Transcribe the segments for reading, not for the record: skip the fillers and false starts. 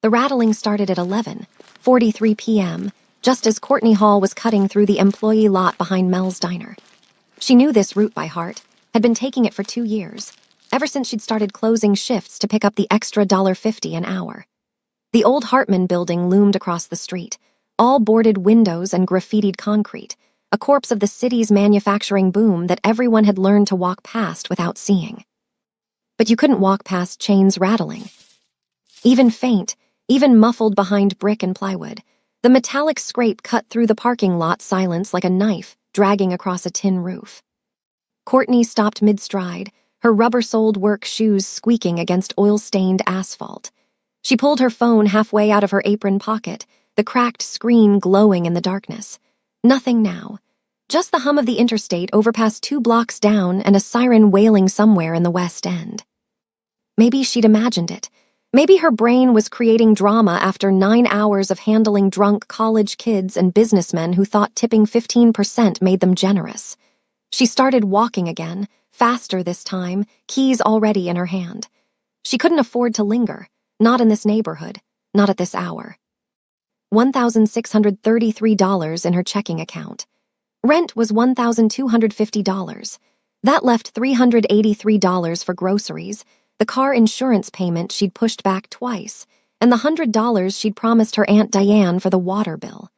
The rattling started at 11:43 p.m., just as Courtney Hall was cutting through the employee lot behind Mel's diner. She knew this route by heart, had been taking it for 2 years, ever since she'd started closing shifts to pick up the extra $1.50 an hour. The old Hartman building loomed across the street, all boarded windows and graffitied concrete, a corpse of the city's manufacturing boom that everyone had learned to walk past without seeing. But you couldn't walk past chains rattling. Even faint, even muffled behind brick and plywood, the metallic scrape cut through the parking lot silence like a knife dragging across a tin roof. Courtney stopped mid-stride, her rubber-soled work shoes squeaking against oil-stained asphalt. She pulled her phone halfway out of her apron pocket, the cracked screen glowing in the darkness. Nothing now. Just the hum of the interstate overpast 2 blocks down and a siren wailing somewhere in the West End. Maybe she'd imagined it. Maybe her brain was creating drama after 9 hours of handling drunk college kids and businessmen who thought tipping 15% made them generous. She started walking again, faster this time, keys already in her hand. She couldn't afford to linger, not in this neighborhood, not at this hour. $1,633 in her checking account. Rent was $1,250. That left $383 for groceries, the car insurance payment she'd pushed back twice, and the $100 she'd promised her Aunt Diane for the water bill.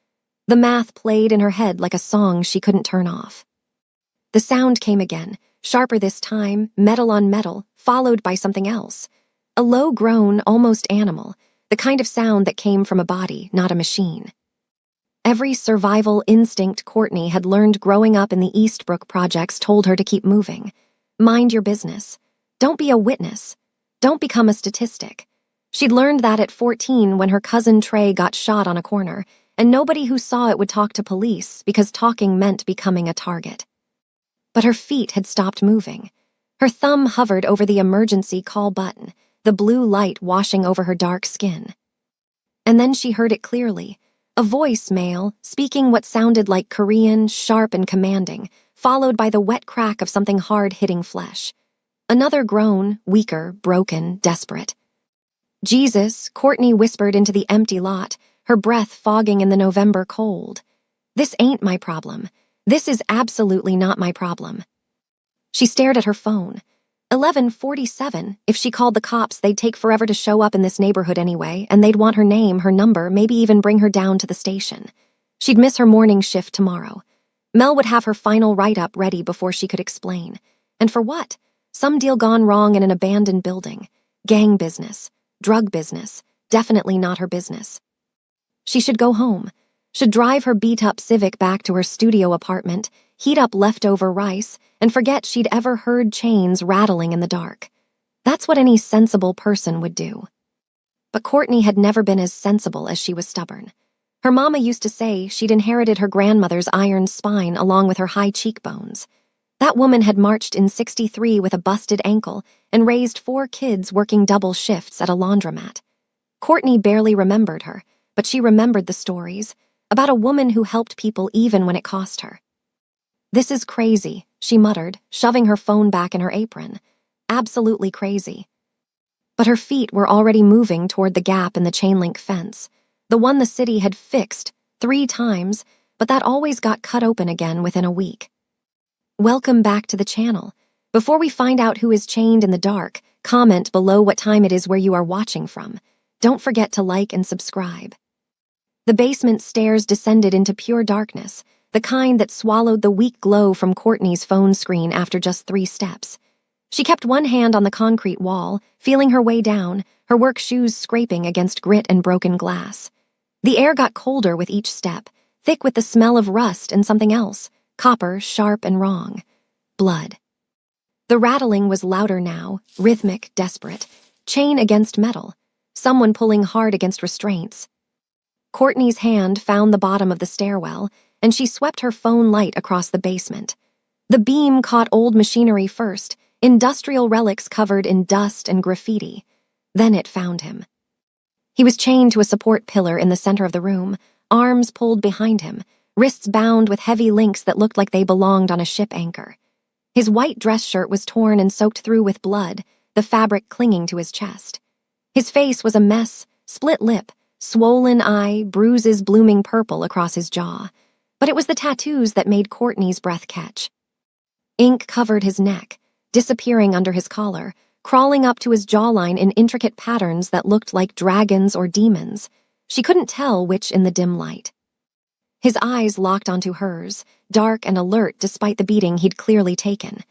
The math played in her head like a song she couldn't turn off. The sound came again, sharper this time, metal on metal, followed by something else. A low groan, almost animal, the kind of sound that came from a body, not a machine. Every survival instinct Courtney had learned growing up in the Eastbrook projects told her to keep moving. Mind your business. Don't be a witness. Don't become a statistic. She'd learned that at 14 when her cousin Trey got shot on a corner, and nobody who saw it would talk to police because talking meant becoming a target. But her feet had stopped moving. Her thumb hovered over the emergency call button, the blue light washing over her dark skin. And then she heard it clearly, a voicemail speaking what sounded like Korean, sharp and commanding, followed by the wet crack of something hard hitting flesh. Another groan, weaker, broken, desperate. Jesus, Courtney whispered into the empty lot, her breath fogging in the November cold. This ain't my problem. This is absolutely not my problem. She stared at her phone. 11:47. If she called the cops, they'd take forever to show up in this neighborhood anyway, and they'd want her name, her number, maybe even bring her down to the station. She'd miss her morning shift tomorrow. Mel would have her final write-up ready before she could explain. And for what? Some deal gone wrong in an abandoned building. Gang business. Drug business. Definitely not her business. She should go home. Should drive her beat-up Civic back to her studio apartment, heat up leftover rice, and forget she'd ever heard chains rattling in the dark. That's what any sensible person would do. But Courtney had never been as sensible as she was stubborn. Her mama used to say she'd inherited her grandmother's iron spine along with her high cheekbones. That woman had marched in '63 with a busted ankle and raised 4 kids working double shifts at a laundromat. Courtney barely remembered her, but she remembered the stories about a woman who helped people even when it cost her. This is crazy, she muttered, shoving her phone back in her apron. Absolutely crazy. But her feet were already moving toward the gap in the chain-link fence, the one the city had fixed 3 times, but that always got cut open again within a week. Welcome back to the channel. Before we find out who is chained in the dark, comment below what time it is where you are watching from. Don't forget to like and subscribe. The basement stairs descended into pure darkness, the kind that swallowed the weak glow from Courtney's phone screen after just 3 steps. She kept one hand on the concrete wall, feeling her way down, her work shoes scraping against grit and broken glass. The air got colder with each step, thick with the smell of rust and something else, copper, sharp and wrong. Blood. The rattling was louder now, rhythmic, desperate, chain against metal, someone pulling hard against restraints. Courtney's hand found the bottom of the stairwell, and she swept her phone light across the basement. The beam caught old machinery first, industrial relics covered in dust and graffiti. Then it found him. He was chained to a support pillar in the center of the room, arms pulled behind him, wrists bound with heavy links that looked like they belonged on a ship anchor. His white dress shirt was torn and soaked through with blood, the fabric clinging to his chest. His face was a mess, Split lip, swollen eye, bruises blooming purple across his jaw. But it was the tattoos that made Courtney's breath catch. Ink covered his neck, disappearing under his collar, crawling up to his jawline in intricate patterns that looked like dragons or demons. She couldn't tell which in the dim light. His eyes locked onto hers, dark and alert despite the beating he'd clearly taken.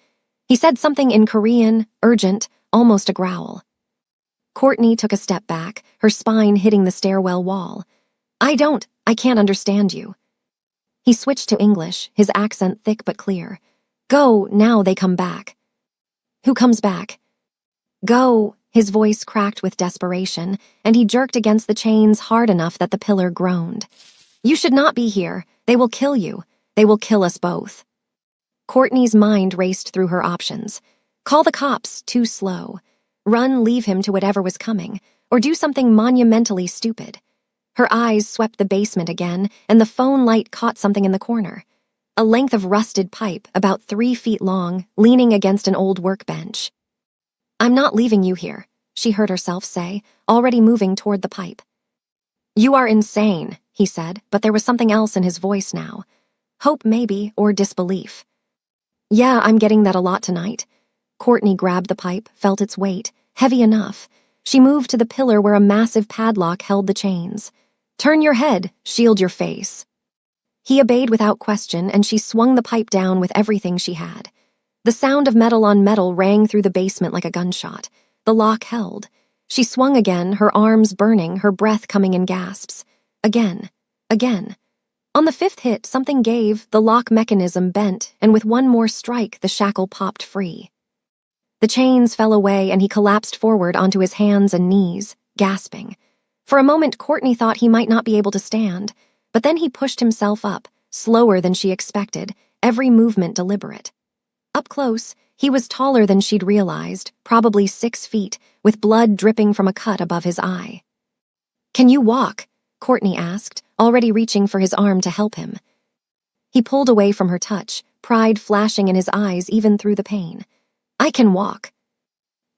He said something in Korean, urgent, almost a growl. Courtney took a step back, her spine hitting the stairwell wall. I can't understand you. He switched to English, his accent thick but clear. Go, now they come back. Who comes back? Go, his voice cracked with desperation, and he jerked against the chains hard enough that the pillar groaned. You should not be here. They will kill you. They will kill us both. Courtney's mind raced through her options. Call the cops, too slow. Run, leave him to whatever was coming, or do something monumentally stupid. Her eyes swept the basement again, and the phone light caught something in the corner. A length of rusted pipe, about 3 feet long, leaning against an old workbench. I'm not leaving you here, she heard herself say, already moving toward the pipe. You are insane, he said, but there was something else in his voice now. Hope maybe, or disbelief. Yeah, I'm getting that a lot tonight. Courtney grabbed the pipe, felt its weight, heavy enough. She moved to the pillar where a massive padlock held the chains. Turn your head, shield your face. He obeyed without question, and she swung the pipe down with everything she had. The sound of metal on metal rang through the basement like a gunshot. The lock held. She swung again, her arms burning, her breath coming in gasps. Again. On the 5th hit, something gave, the lock mechanism bent, and with one more strike, the shackle popped free. The chains fell away, and he collapsed forward onto his hands and knees, gasping. For a moment, Courtney thought he might not be able to stand, but then he pushed himself up, slower than she expected, every movement deliberate. Up close, he was taller than she'd realized, probably 6 feet, with blood dripping from a cut above his eye. Can you walk? Courtney asked, already reaching for his arm to help him. He pulled away from her touch, pride flashing in his eyes even through the pain. I can walk.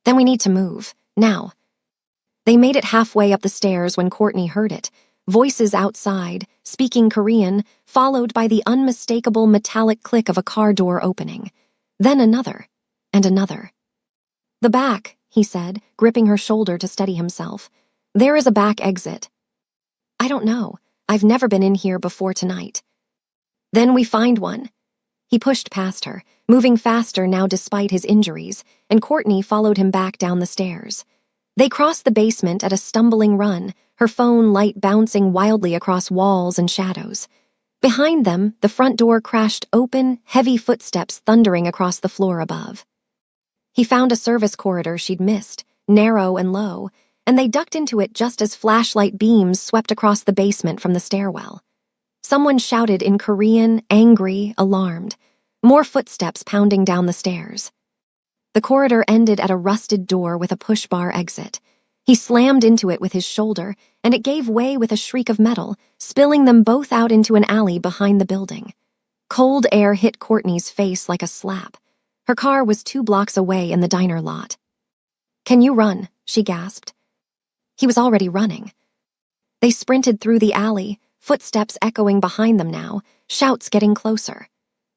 Then we need to move, now. They made it halfway up the stairs when Courtney heard it, voices outside, speaking Korean, followed by the unmistakable metallic click of a car door opening. Then another, and another. The back, he said, gripping her shoulder to steady himself. There is a back exit. I don't know. I've never been in here before tonight. Then we find one. He pushed past her, moving faster now despite his injuries, and Courtney followed him back down the stairs. They crossed the basement at a stumbling run, her phone light bouncing wildly across walls and shadows. Behind them, the front door crashed open, heavy footsteps thundering across the floor above. He found a service corridor she'd missed, narrow and low, and they ducked into it just as flashlight beams swept across the basement from the stairwell. Someone shouted in Korean, angry, alarmed. More footsteps pounding down the stairs. The corridor ended at a rusted door with a push-bar exit. He slammed into it with his shoulder, and it gave way with a shriek of metal, spilling them both out into an alley behind the building. Cold air hit Courtney's face like a slap. Her car was 2 blocks away in the diner lot. Can you run? She gasped. He was already running. They sprinted through the alley, footsteps echoing behind them now, shouts getting closer.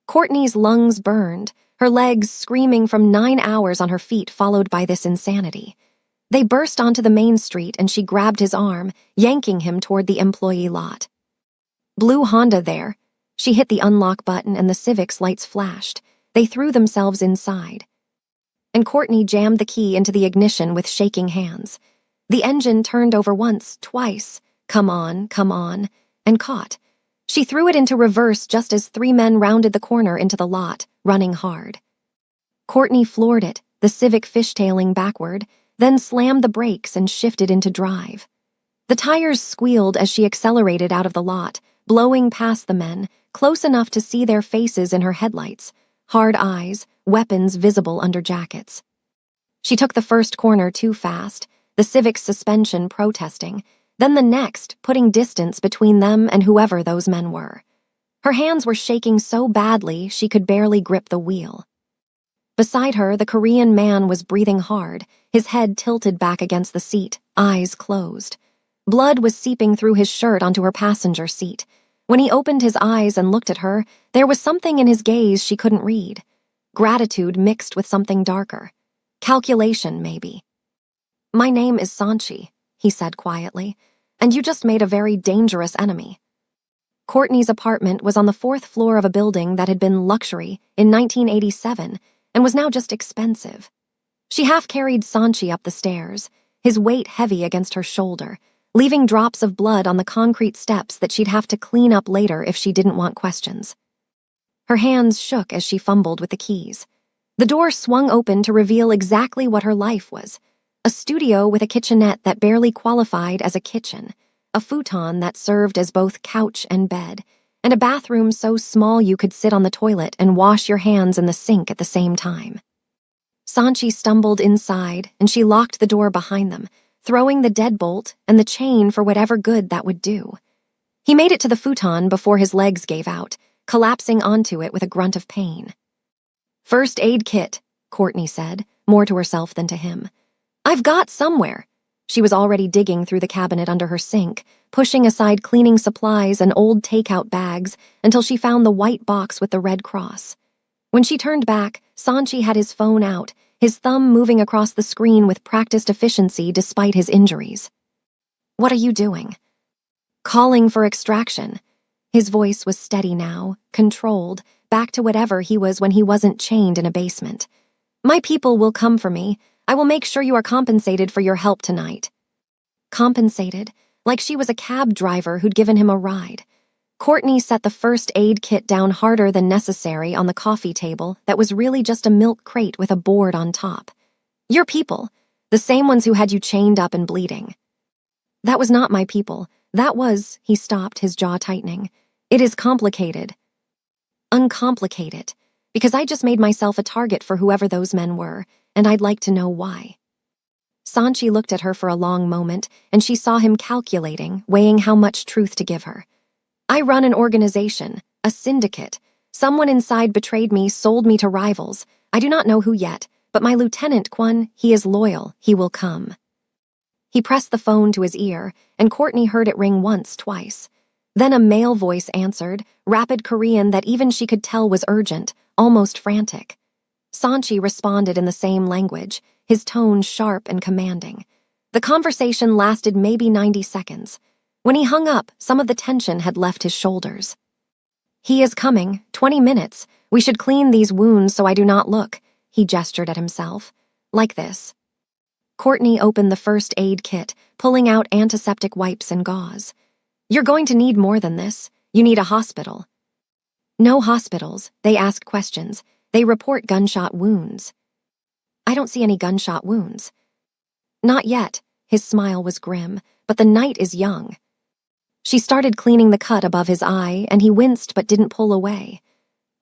Courtney's lungs burned, her legs screaming from 9 hours on her feet followed by this insanity. They burst onto the main street and she grabbed his arm, yanking him toward the employee lot. Blue Honda there. She hit the unlock button and the Civic's lights flashed. They threw themselves inside. And Courtney jammed the key into the ignition with shaking hands. The engine turned over once, twice, come on, and caught. She threw it into reverse just as 3 men rounded the corner into the lot, running hard. Courtney floored it, the Civic fishtailing backward, then slammed the brakes and shifted into drive. The tires squealed as she accelerated out of the lot, blowing past the men, close enough to see their faces in her headlights, hard eyes, weapons visible under jackets. She took the first corner too fast, the Civic's suspension protesting, then the next, putting distance between them and whoever those men were. Her hands were shaking so badly she could barely grip the wheel. Beside her, the Korean man was breathing hard, his head tilted back against the seat, eyes closed. Blood was seeping through his shirt onto her passenger seat. When he opened his eyes and looked at her, there was something in his gaze she couldn't read. Gratitude mixed with something darker. Calculation, maybe. "My name is Sanchi," he said quietly, "and you just made a very dangerous enemy." Courtney's apartment was on the 4th floor of a building that had been luxury in 1987 and was now just expensive. She half-carried Sanchi up the stairs, his weight heavy against her shoulder, leaving drops of blood on the concrete steps that she'd have to clean up later if she didn't want questions. Her hands shook as she fumbled with the keys. The door swung open to reveal exactly what her life was: a studio with a kitchenette that barely qualified as a kitchen, a futon that served as both couch and bed, and a bathroom so small you could sit on the toilet and wash your hands in the sink at the same time. Sanchi stumbled inside, and she locked the door behind them, throwing the deadbolt and the chain for whatever good that would do. He made it to the futon before his legs gave out, collapsing onto it with a grunt of pain. "First aid kit," Courtney said, more to herself than to him. "I've got somewhere." She was already digging through the cabinet under her sink, pushing aside cleaning supplies and old takeout bags until she found the white box with the red cross. When she turned back, Sanchi had his phone out, his thumb moving across the screen with practiced efficiency despite his injuries. "What are you doing?" "Calling for extraction." His voice was steady now, controlled, back to whatever he was when he wasn't chained in a basement. "My people will come for me. I will make sure you are compensated for your help tonight." Compensated? Like she was a cab driver who'd given him a ride. Courtney set the first aid kit down harder than necessary on the coffee table that was really just a milk crate with a board on top. "Your people, the same ones who had you chained up and bleeding." "That was not my people. That was," he stopped, his jaw tightening. "It is complicated." "Uncomplicate it, because I just made myself a target for whoever those men were, and I'd like to know why." Sanchi looked at her for a long moment, and she saw him calculating, weighing how much truth to give her. "I run an organization, a syndicate. Someone inside betrayed me, sold me to rivals. I do not know who yet, but my lieutenant, Kwon, he is loyal. He will come." He pressed the phone to his ear, and Courtney heard it ring once, twice. Then a male voice answered, rapid Korean that even she could tell was urgent, almost frantic. Sanchi responded in the same language, his tone sharp and commanding. The conversation lasted maybe 90 seconds. When he hung up, some of the tension had left his shoulders. "He is coming, 20 minutes. We should clean these wounds so I do not look," he gestured at himself. "Like this." Courtney opened the first aid kit, pulling out antiseptic wipes and gauze. "You're going to need more than this. You need a hospital." "No hospitals. They ask questions. They report gunshot wounds." "I don't see any gunshot wounds." "Not yet." His smile was grim, "but the night is young." She started cleaning the cut above his eye, and he winced but didn't pull away.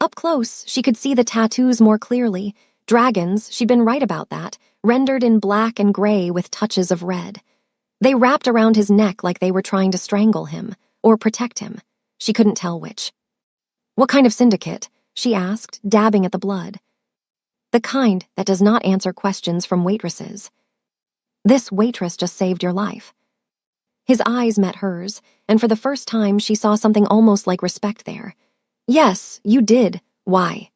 Up close, she could see the tattoos more clearly. Dragons, she'd been right about that, rendered in black and gray with touches of red. They wrapped around his neck like they were trying to strangle him, or protect him. She couldn't tell which. "What kind of syndicate?" she asked, dabbing at the blood. "The kind that does not answer questions from waitresses." "This waitress just saved your life." His eyes met hers, and for the first time she saw something almost like respect there. "Yes, you did. Why?"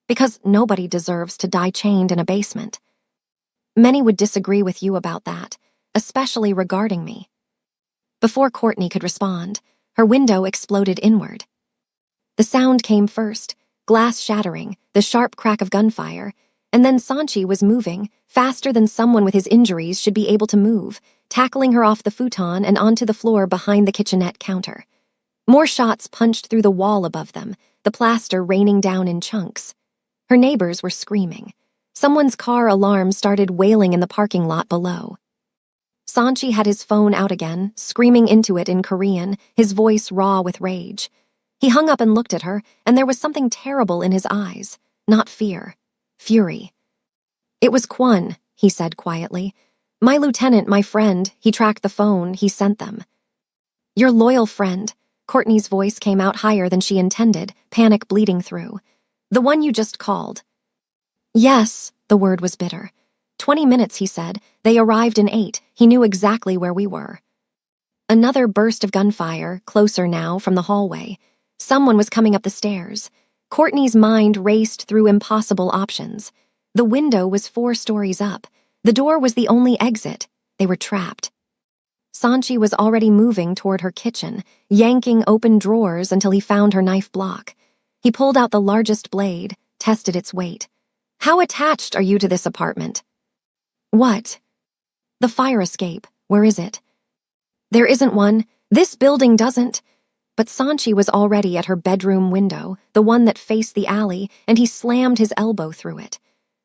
"Because nobody deserves to die chained in a basement." "Many would disagree with you about that, especially regarding me." Before Courtney could respond, her window exploded inward. The sound came first, glass shattering, the sharp crack of gunfire, and then Sanchi was moving, faster than someone with his injuries should be able to move, tackling her off the futon and onto the floor behind the kitchenette counter. More shots punched through the wall above them, the plaster raining down in chunks. Her neighbors were screaming. Someone's car alarm started wailing in the parking lot below. Sanchi had his phone out again, screaming into it in Korean, his voice raw with rage. He hung up and looked at her, and there was something terrible in his eyes, not fear, fury. "It was Kwon," he said quietly. "My lieutenant, my friend, he tracked the phone, he sent them." "Your loyal friend." Courtney's voice came out higher than she intended, panic bleeding through. "The one you just called." "Yes," the word was bitter. 20 minutes, he said. They arrived in 8. He knew exactly where we were. Another burst of gunfire, closer now, from the hallway. Someone was coming up the stairs. Courtney's mind raced through impossible options. The window was 4 stories up. The door was the only exit. They were trapped. Sanchi was already moving toward her kitchen, yanking open drawers until he found her knife block. He pulled out the largest blade, tested its weight. "How attached are you to this apartment?" "What?" "The fire escape. Where is it?" "There isn't one. This building doesn't." But Sanchi was already at her bedroom window, the one that faced the alley, and he slammed his elbow through it.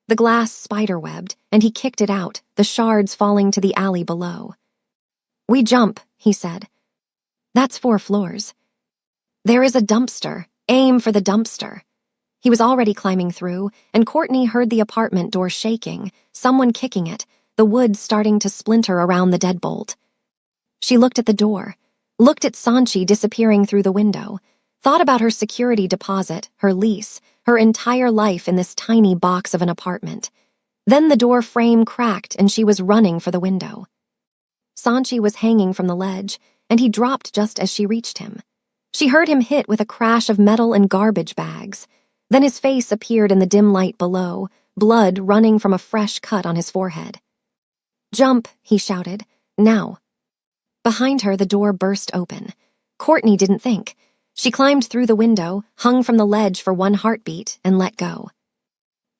The glass spiderwebbed, and he kicked it out, the shards falling to the alley below. "We jump," he said. "That's 4 floors." "There is a dumpster. Aim for the dumpster." He was already climbing through, and Courtney heard the apartment door shaking, someone kicking it, the wood starting to splinter around the deadbolt. She looked at the door, looked at Sanchi disappearing through the window, thought about her security deposit, her lease, her entire life in this tiny box of an apartment. Then the door frame cracked and she was running for the window. Sanchi was hanging from the ledge, and he dropped just as she reached him. She heard him hit with a crash of metal and garbage bags. Then his face appeared in the dim light below, blood running from a fresh cut on his forehead. "Jump," he shouted. "Now." Behind her, the door burst open. Courtney didn't think. She climbed through the window, hung from the ledge for 1 heartbeat, and let go.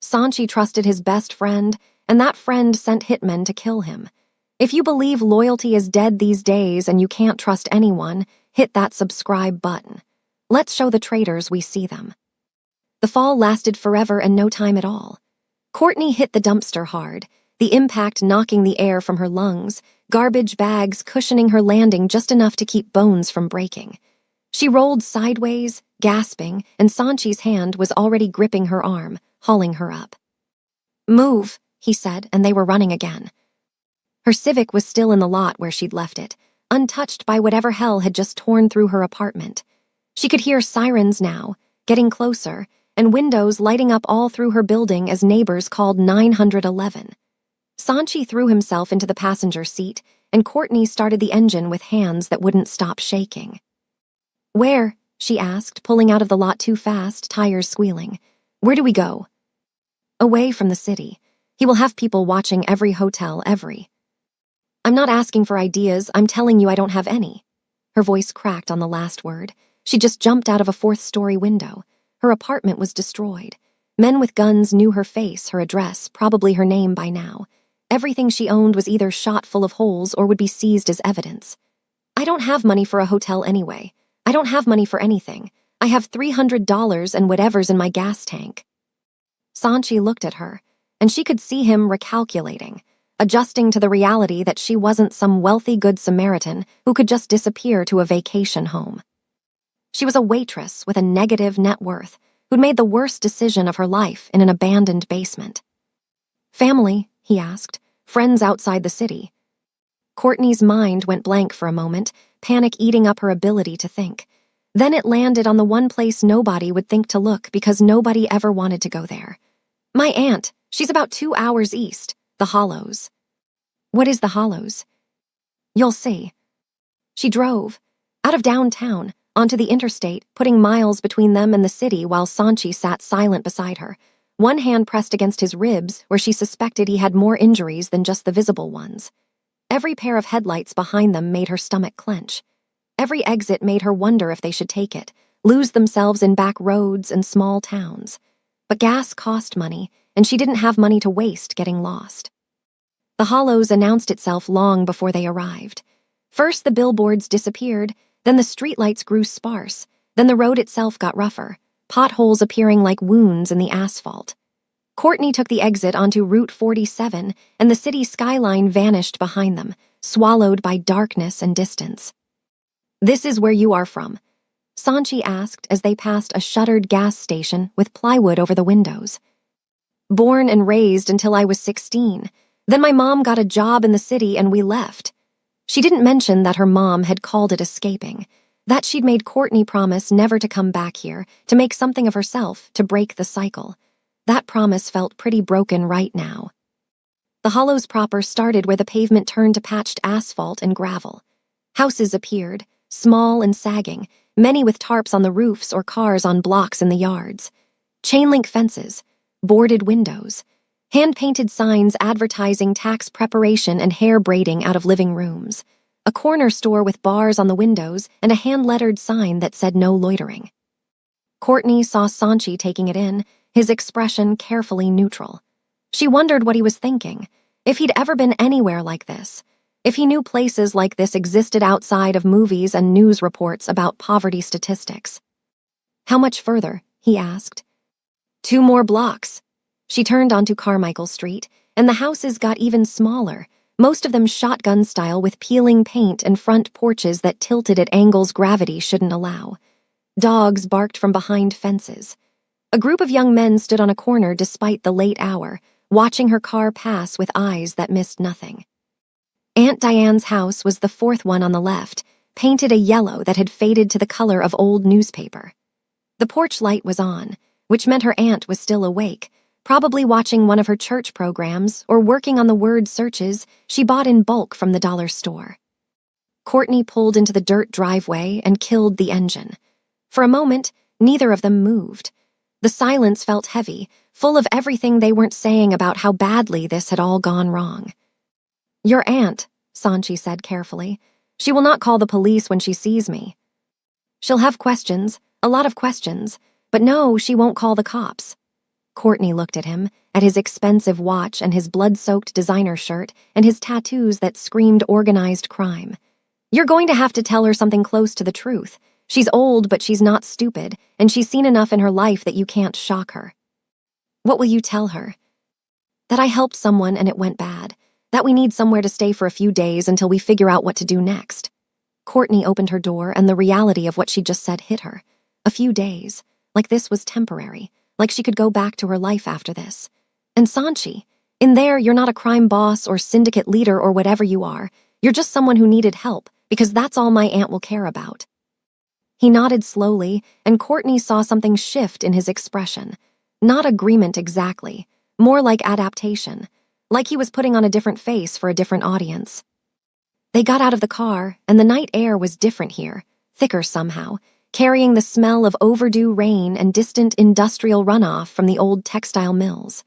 Sanchi trusted his best friend, and that friend sent hitmen to kill him. If you believe loyalty is dead these days and you can't trust anyone, hit that subscribe button. Let's show the traitors we see them. The fall lasted forever and no time at all. Courtney hit the dumpster hard, the impact knocking the air from her lungs, garbage bags cushioning her landing just enough to keep bones from breaking. She rolled sideways, gasping, and Sanchi's hand was already gripping her arm, hauling her up. "Move," he said, and they were running again. Her Civic was still in the lot where she'd left it, untouched by whatever hell had just torn through her apartment. She could hear sirens now, getting closer, and windows lighting up all through her building as neighbors called 911. Sanchi threw himself into the passenger seat, and Courtney started the engine with hands that wouldn't stop shaking. "Where?" she asked, pulling out of the lot too fast, tires squealing. "Where do we go?" "Away from the city. He will have people watching every hotel, every..." "I'm not asking for ideas, I'm telling you I don't have any." Her voice cracked on the last word. She just jumped out of a 4th-story window. Her apartment was destroyed. Men with guns knew her face, her address, probably her name by now. Everything she owned was either shot full of holes or would be seized as evidence. "I don't have money for a hotel anyway. I don't have money for anything. I have $300 and whatever's in my gas tank." Sanchi looked at her, and she could see him recalculating, adjusting to the reality that she wasn't some wealthy Good Samaritan who could just disappear to a vacation home. She was a waitress with a negative net worth who'd made the worst decision of her life in an abandoned basement. "Family?" he asked. "Friends outside the city?" Courtney's mind went blank for a moment, panic eating up her ability to think. Then it landed on the one place nobody would think to look because nobody ever wanted to go there. "My aunt. She's about 2 hours east. The Hollows." "What is the Hollows?" "You'll see." She drove, out of downtown, onto the interstate, putting miles between them and the city while Sanchi sat silent beside her, one hand pressed against his ribs where she suspected he had more injuries than just the visible ones. Every pair of headlights behind them made her stomach clench. Every exit made her wonder if they should take it, lose themselves in back roads and small towns. But gas cost money, and she didn't have money to waste getting lost. The Hollows announced itself long before they arrived. First the billboards disappeared, then the streetlights grew sparse, then the road itself got rougher, potholes appearing like wounds in the asphalt. Courtney took the exit onto Route 47, and the city skyline vanished behind them, swallowed by darkness and distance. "This is where you are from?" Sanchi asked as they passed a shuttered gas station with plywood over the windows. "Born and raised until I was 16. Then my mom got a job in the city and we left." She didn't mention that her mom had called it escaping, that she'd made Courtney promise never to come back here, to make something of herself, to break the cycle. That promise felt pretty broken right now. The Hollows proper started where the pavement turned to patched asphalt and gravel. Houses appeared, small and sagging, many with tarps on the roofs or cars on blocks in the yards. Chain-link fences, boarded windows, hand-painted signs advertising tax preparation and hair braiding out of living rooms, a corner store with bars on the windows and a hand-lettered sign that said no loitering. Courtney saw Sanchi taking it in, his expression carefully neutral. She wondered what he was thinking, if he'd ever been anywhere like this, if he knew places like this existed outside of movies and news reports about poverty statistics. "How much further?" he asked. "2 more blocks." She turned onto Carmichael Street, and the houses got even smaller, most of them shotgun style with peeling paint and front porches that tilted at angles gravity shouldn't allow. Dogs barked from behind fences. A group of young men stood on a corner despite the late hour, watching her car pass with eyes that missed nothing. Aunt Diane's house was the 4th one on the left, painted a yellow that had faded to the color of old newspaper. The porch light was on, which meant her aunt was still awake, probably watching one of her church programs or working on the word searches she bought in bulk from the dollar store. Courtney pulled into the dirt driveway and killed the engine. For a moment, neither of them moved. The silence felt heavy, full of everything they weren't saying about how badly this had all gone wrong. "Your aunt," Sanchi said carefully. "She will not call the police when she sees me. She'll have questions, a lot of questions, but no, she won't call the cops." Courtney looked at him, at his expensive watch and his blood-soaked designer shirt and his tattoos that screamed organized crime. "You're going to have to tell her something close to the truth. She's old, but she's not stupid, and she's seen enough in her life that you can't shock her." "What will you tell her?" "That I helped someone and it went bad. That we need somewhere to stay for a few days until we figure out what to do next." Courtney opened her door and the reality of what she'd just said hit her. A few days. Like this was temporary. Like she could go back to her life after this. And Sanchi, in there you're not a crime boss or syndicate leader or whatever you are. You're just someone who needed help, because that's all my aunt will care about. He nodded slowly, and Courtney saw something shift in his expression. Not agreement exactly, more like adaptation. Like he was putting on a different face for a different audience. They got out of the car, and the night air was different here, thicker somehow, carrying the smell of overdue rain and distant industrial runoff from the old textile mills.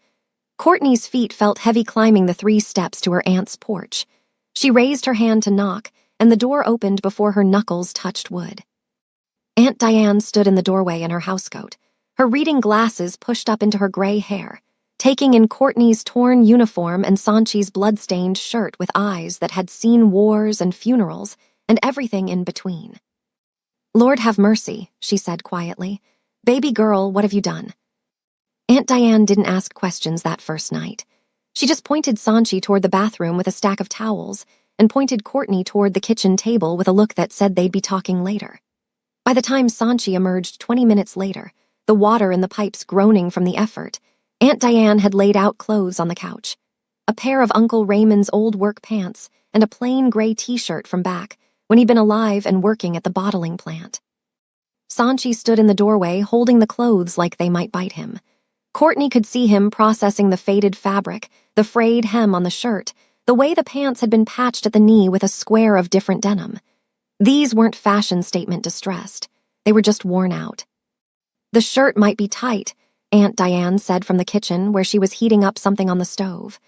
Courtney's feet felt heavy climbing the 3 steps to her aunt's porch. She raised her hand to knock, and the door opened before her knuckles touched wood. Aunt Diane stood in the doorway in her housecoat, her reading glasses pushed up into her gray hair, taking in Courtney's torn uniform and Sanchi's blood-stained shirt with eyes that had seen wars and funerals and everything in between. "Lord have mercy," she said quietly. "Baby girl, what have you done?" Aunt Diane didn't ask questions that first night. She just pointed Sanchi toward the bathroom with a stack of towels and pointed Courtney toward the kitchen table with a look that said they'd be talking later. By the time Sanchi emerged 20 minutes later, the water in the pipes groaning from the effort, Aunt Diane had laid out clothes on the couch. A pair of Uncle Raymond's old work pants and a plain gray t-shirt from back when he'd been alive and working at the bottling plant. Sanchi stood in the doorway holding the clothes like they might bite him. Courtney could see him processing the faded fabric, the frayed hem on the shirt, the way the pants had been patched at the knee with a square of different denim. These weren't fashion statement distressed. They were just worn out. "The shirt might be tight," Aunt Diane said from the kitchen where she was heating up something on the stove.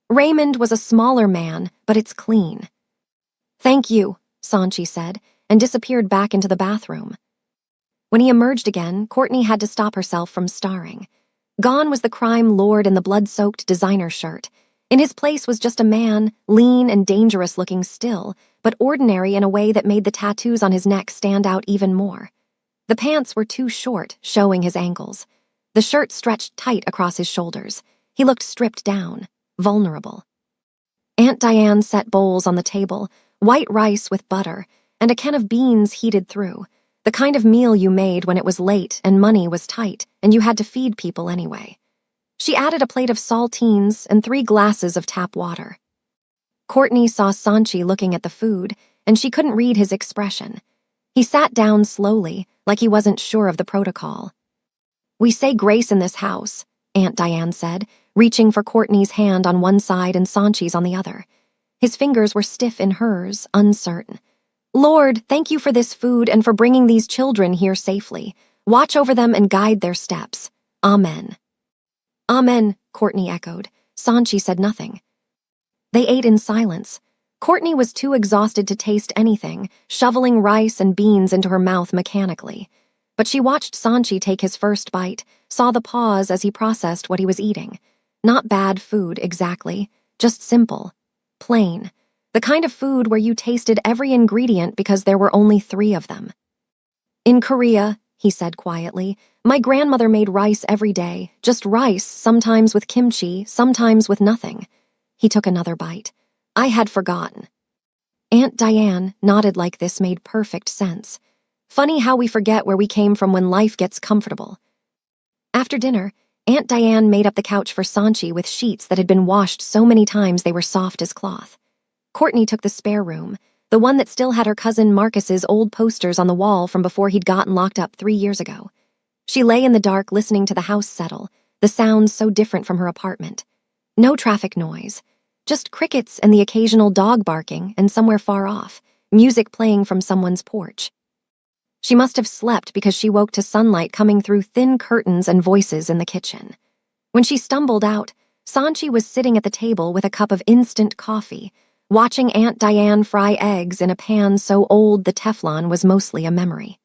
"Raymond was a smaller man, but it's clean." "Thank you," Sanchi said, and disappeared back into the bathroom. When he emerged again, Courtney had to stop herself from starring. Gone was the crime lord in the blood-soaked designer shirt. In his place was just a man, lean and dangerous-looking still, but ordinary in a way that made the tattoos on his neck stand out even more. The pants were too short, showing his ankles. The shirt stretched tight across his shoulders. He looked stripped down, vulnerable. Aunt Diane set bowls on the table, white rice with butter, and a can of beans heated through, the kind of meal you made when it was late and money was tight and you had to feed people anyway. She added a plate of saltines and 3 glasses of tap water. Courtney saw Sanchi looking at the food, and she couldn't read his expression. He sat down slowly, like he wasn't sure of the protocol. "We say grace in this house," Aunt Diane said, reaching for Courtney's hand on one side and Sanchi's on the other. His fingers were stiff in hers, uncertain. Lord, thank you for this food and for bringing these children here safely. Watch over them and guide their steps. Amen. Amen, Courtney echoed. Sanchi said nothing. They ate in silence. Courtney was too exhausted to taste anything, shoveling rice and beans into her mouth mechanically. But she watched Sanchi take his first bite, saw the pause as he processed what he was eating. Not bad food, exactly. Just simple. Plain. The kind of food where you tasted every ingredient because there were only 3 of them. In Korea, he said quietly, my grandmother made rice every day. Just rice, sometimes with kimchi, sometimes with nothing. He took another bite. I had forgotten. Aunt Diane nodded like this made perfect sense. Funny how we forget where we came from when life gets comfortable. After dinner, Aunt Diane made up the couch for Sanchi with sheets that had been washed so many times they were soft as cloth. Courtney took the spare room, the one that still had her cousin Marcus's old posters on the wall from before he'd gotten locked up 3 years ago. She lay in the dark listening to the house settle, the sounds so different from her apartment. No traffic noise, just crickets and the occasional dog barking, and somewhere far off, music playing from someone's porch. She must have slept because she woke to sunlight coming through thin curtains and voices in the kitchen. When she stumbled out, Sanchi was sitting at the table with a cup of instant coffee, watching Aunt Diane fry eggs in a pan so old the Teflon was mostly a memory.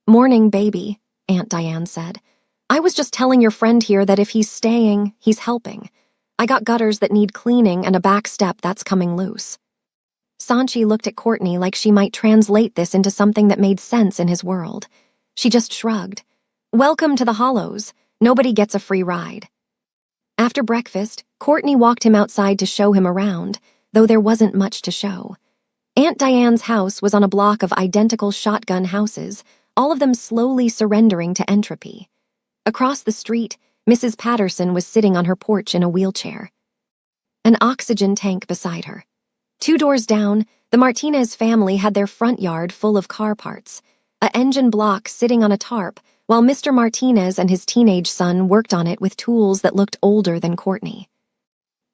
Morning, baby, Aunt Diane said. I was just telling your friend here that if he's staying, he's helping. I got gutters that need cleaning and a back step that's coming loose. Sanchi looked at Courtney like she might translate this into something that made sense in his world. She just shrugged. Welcome to the Hollows. Nobody gets a free ride. After breakfast, Courtney walked him outside to show him around, though there wasn't much to show. Aunt Diane's house was on a block of identical shotgun houses, all of them slowly surrendering to entropy. Across the street, Mrs. Patterson was sitting on her porch in a wheelchair. An oxygen tank beside her. 2 doors down, the Martinez family had their front yard full of car parts, an engine block sitting on a tarp, while Mr. Martinez and his teenage son worked on it with tools that looked older than Courtney.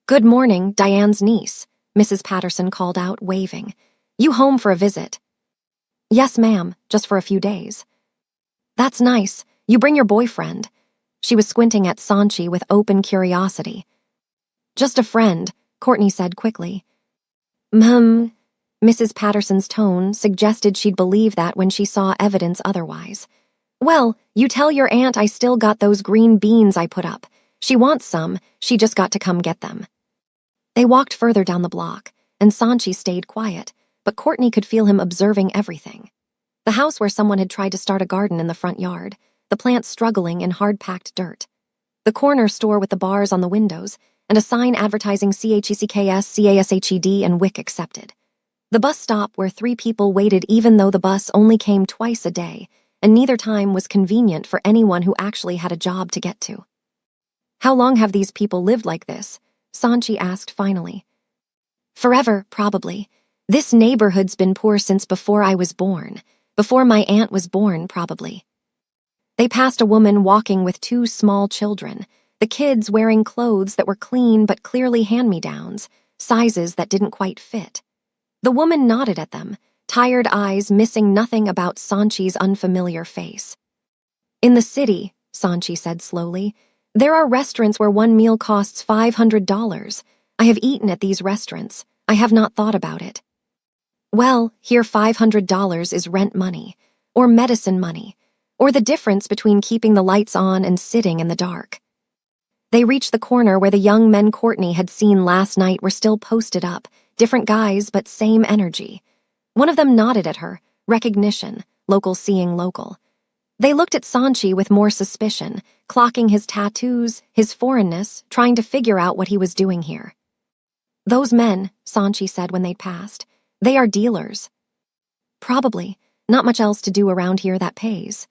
Good morning, Diane's niece, Mrs. Patterson called out, waving. You home for a visit? Yes, ma'am, just for a few days. That's nice. You bring your boyfriend. She was squinting at Sanchi with open curiosity. Just a friend, Courtney said quickly. Mrs. Patterson's tone suggested she'd believe that when she saw evidence otherwise. Well, you tell your aunt I still got those green beans I put up. She wants some, she just got to come get them. They walked further down the block, and Sanchi stayed quiet, but Courtney could feel him observing everything. The house where someone had tried to start a garden in the front yard, the plants struggling in hard-packed dirt. The corner store with the bars on the windows, and a sign advertising CHECKS, CASHED, and WIC accepted. The bus stop where 3 people waited even though the bus only came twice a day, and neither time was convenient for anyone who actually had a job to get to. How long have these people lived like this? Sanchi asked finally. Forever, probably. This neighborhood's been poor since before I was born. Before my aunt was born, probably. They passed a woman walking with 2 small children, the kids wearing clothes that were clean but clearly hand-me-downs, sizes that didn't quite fit. The woman nodded at them, tired eyes missing nothing about Sanchi's unfamiliar face. In the city, Sanchi said slowly, there are restaurants where one meal costs $500. I have eaten at these restaurants. I have not thought about it. Well, here $500 is rent money, or medicine money, or the difference between keeping the lights on and sitting in the dark. They reached the corner where the young men Courtney had seen last night were still posted up, different guys but same energy. One of them nodded at her, recognition, local seeing local. They looked at Sanchi with more suspicion, clocking his tattoos, his foreignness, trying to figure out what he was doing here. Those men, Sanchi said when they'd passed, they are dealers. Probably, not much else to do around here that pays.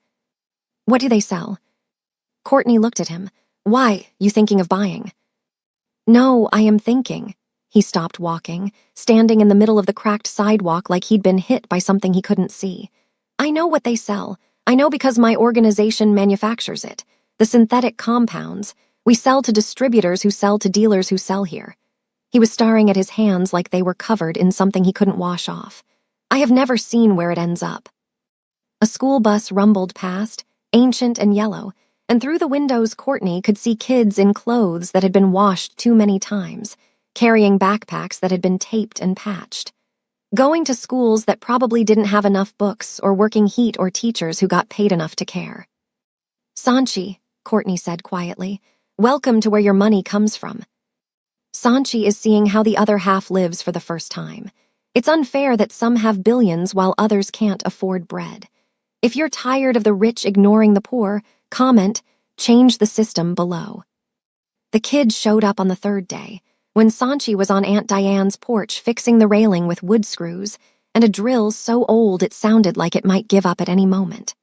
What do they sell? Courtney looked at him. Why, you thinking of buying? No, I am thinking. He stopped walking, standing in the middle of the cracked sidewalk like he'd been hit by something he couldn't see. I know what they sell. I know because my organization manufactures it. The synthetic compounds. We sell to distributors who sell to dealers who sell here. He was staring at his hands like they were covered in something he couldn't wash off. I have never seen where it ends up. A school bus rumbled past, ancient and yellow, and through the windows Courtney could see kids in clothes that had been washed too many times, carrying backpacks that had been taped and patched. Going to schools that probably didn't have enough books or working heat or teachers who got paid enough to care. Sanchi, Courtney said quietly, welcome to where your money comes from. Sanchi is seeing how the other half lives for the first time. It's unfair that some have billions while others can't afford bread. If you're tired of the rich ignoring the poor, comment, change the system below. The kid showed up on the third day, when Sanchi was on Aunt Diane's porch fixing the railing with wood screws and a drill so old it sounded like it might give up at any moment.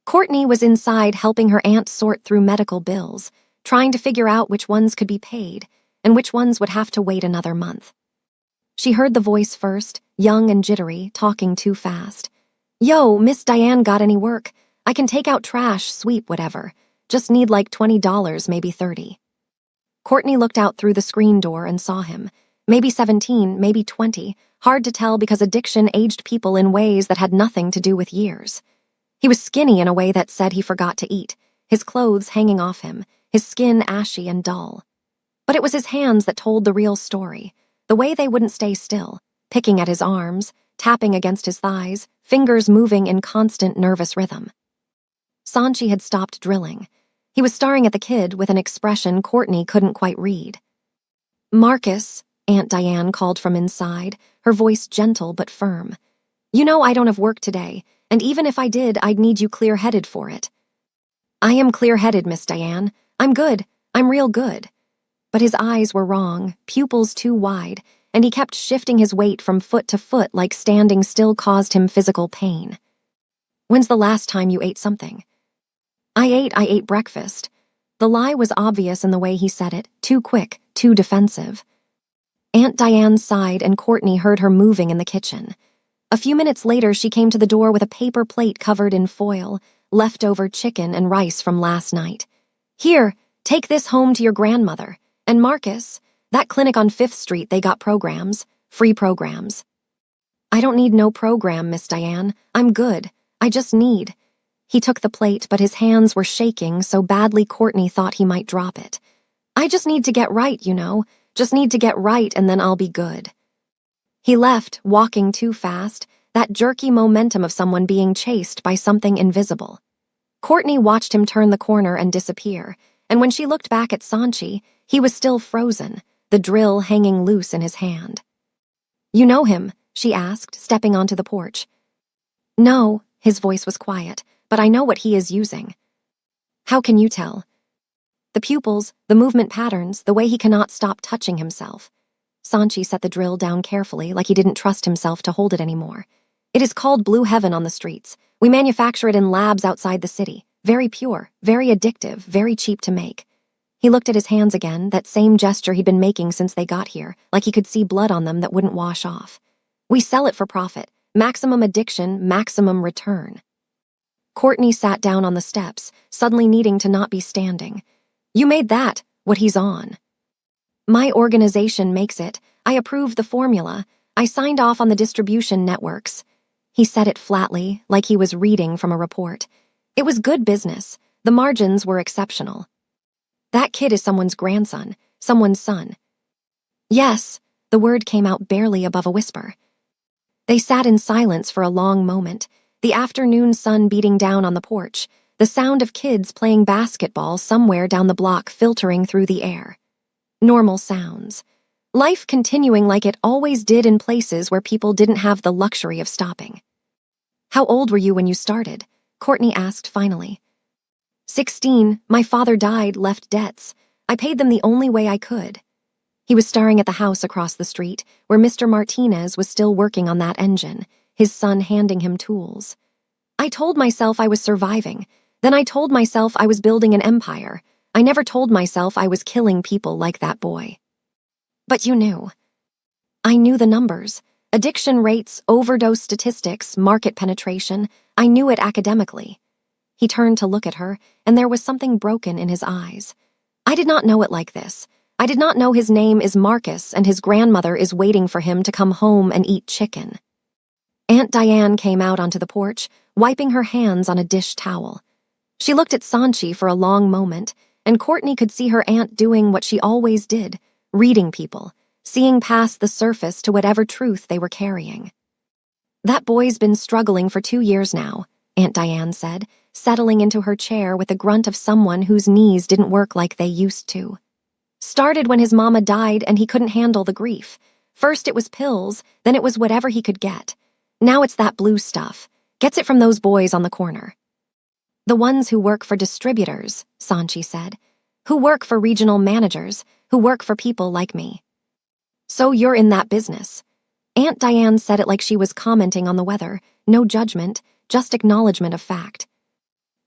Courtney was inside helping her aunt sort through medical bills, trying to figure out which ones could be paid and which ones would have to wait another month. She heard the voice first, young and jittery, talking too fast. Yo, Miss Diane got any work? I can take out trash, sweep, whatever. Just need like $20, maybe $30. Courtney looked out through the screen door and saw him. Maybe 17, maybe 20, hard to tell because addiction aged people in ways that had nothing to do with years. He was skinny in a way that said he forgot to eat, his clothes hanging off him, his skin ashy and dull. But it was his hands that told the real story, the way they wouldn't stay still, picking at his arms, tapping against his thighs, fingers moving in constant nervous rhythm. Sanchi had stopped drilling. He was staring at the kid with an expression Courtney couldn't quite read. Marcus, Aunt Diane called from inside, her voice gentle but firm. You know I don't have work today, and even if I did, I'd need you clear-headed for it. I am clear-headed, Miss Diane. I'm good. I'm real good. But his eyes were wrong, pupils too wide, and he kept shifting his weight from foot to foot like standing still caused him physical pain. When's the last time you ate something? I ate breakfast. The lie was obvious in the way he said it, too quick, too defensive. Aunt Diane sighed and Courtney heard her moving in the kitchen. A few minutes later, she came to the door with a paper plate covered in foil, leftover chicken and rice from last night. Here, take this home to your grandmother. And Marcus, that clinic on 5th Street, they got programs, free programs. I don't need no program, Miss Diane. I'm good. I just need. He took the plate, but his hands were shaking so badly Courtney thought he might drop it. I just need to get right, you know. Just need to get right and then I'll be good. He left, walking too fast, that jerky momentum of someone being chased by something invisible. Courtney watched him turn the corner and disappear, and when she looked back at Sanchi, he was still frozen, the drill hanging loose in his hand. You know him? She asked, stepping onto the porch. No, his voice was quiet, but I know what he is using. How can you tell? The pupils, the movement patterns, the way he cannot stop touching himself. Sanchi set the drill down carefully, like he didn't trust himself to hold it anymore. It is called Blue Heaven on the streets. We manufacture it in labs outside the city. Very pure, very addictive, very cheap to make. He looked at his hands again, that same gesture he'd been making since they got here, like he could see blood on them that wouldn't wash off. We sell it for profit. Maximum addiction, maximum return. Courtney sat down on the steps, suddenly needing to not be standing. You made that, what he's on. My organization makes it. I approve the formula. I signed off on the distribution networks. He said it flatly, like he was reading from a report. It was good business. The margins were exceptional. That kid is someone's grandson, someone's son. Yes, the word came out barely above a whisper. They sat in silence for a long moment, the afternoon sun beating down on the porch, the sound of kids playing basketball somewhere down the block filtering through the air. Normal sounds. Life continuing like it always did in places where people didn't have the luxury of stopping. How old were you when you started? Courtney asked finally. 16. My father died, left debts. I paid them the only way I could. He was staring at the house across the street, where Mr. Martinez was still working on that engine, his son handing him tools. I told myself I was surviving. Then I told myself I was building an empire. I never told myself I was killing people like that boy. But you knew. I knew the numbers. Addiction rates, overdose statistics, market penetration. I knew it academically. He turned to look at her, and there was something broken in his eyes. I did not know it like this. I did not know his name is Marcus and his grandmother is waiting for him to come home and eat chicken. Aunt Diane came out onto the porch, wiping her hands on a dish towel. She looked at Sanchi for a long moment, and Courtney could see her aunt doing what she always did, reading people, seeing past the surface to whatever truth they were carrying. "That boy's been struggling for 2 years now," Aunt Diane said, settling into her chair with the grunt of someone whose knees didn't work like they used to. "Started when his mama died and he couldn't handle the grief. First it was pills, then it was whatever he could get. Now it's that blue stuff. Gets it from those boys on the corner." "The ones who work for distributors," Sanchi said. "Who work for regional managers, who work for people like me." "So you're in that business." Aunt Diane said it like she was commenting on the weather, no judgment, just acknowledgement of fact.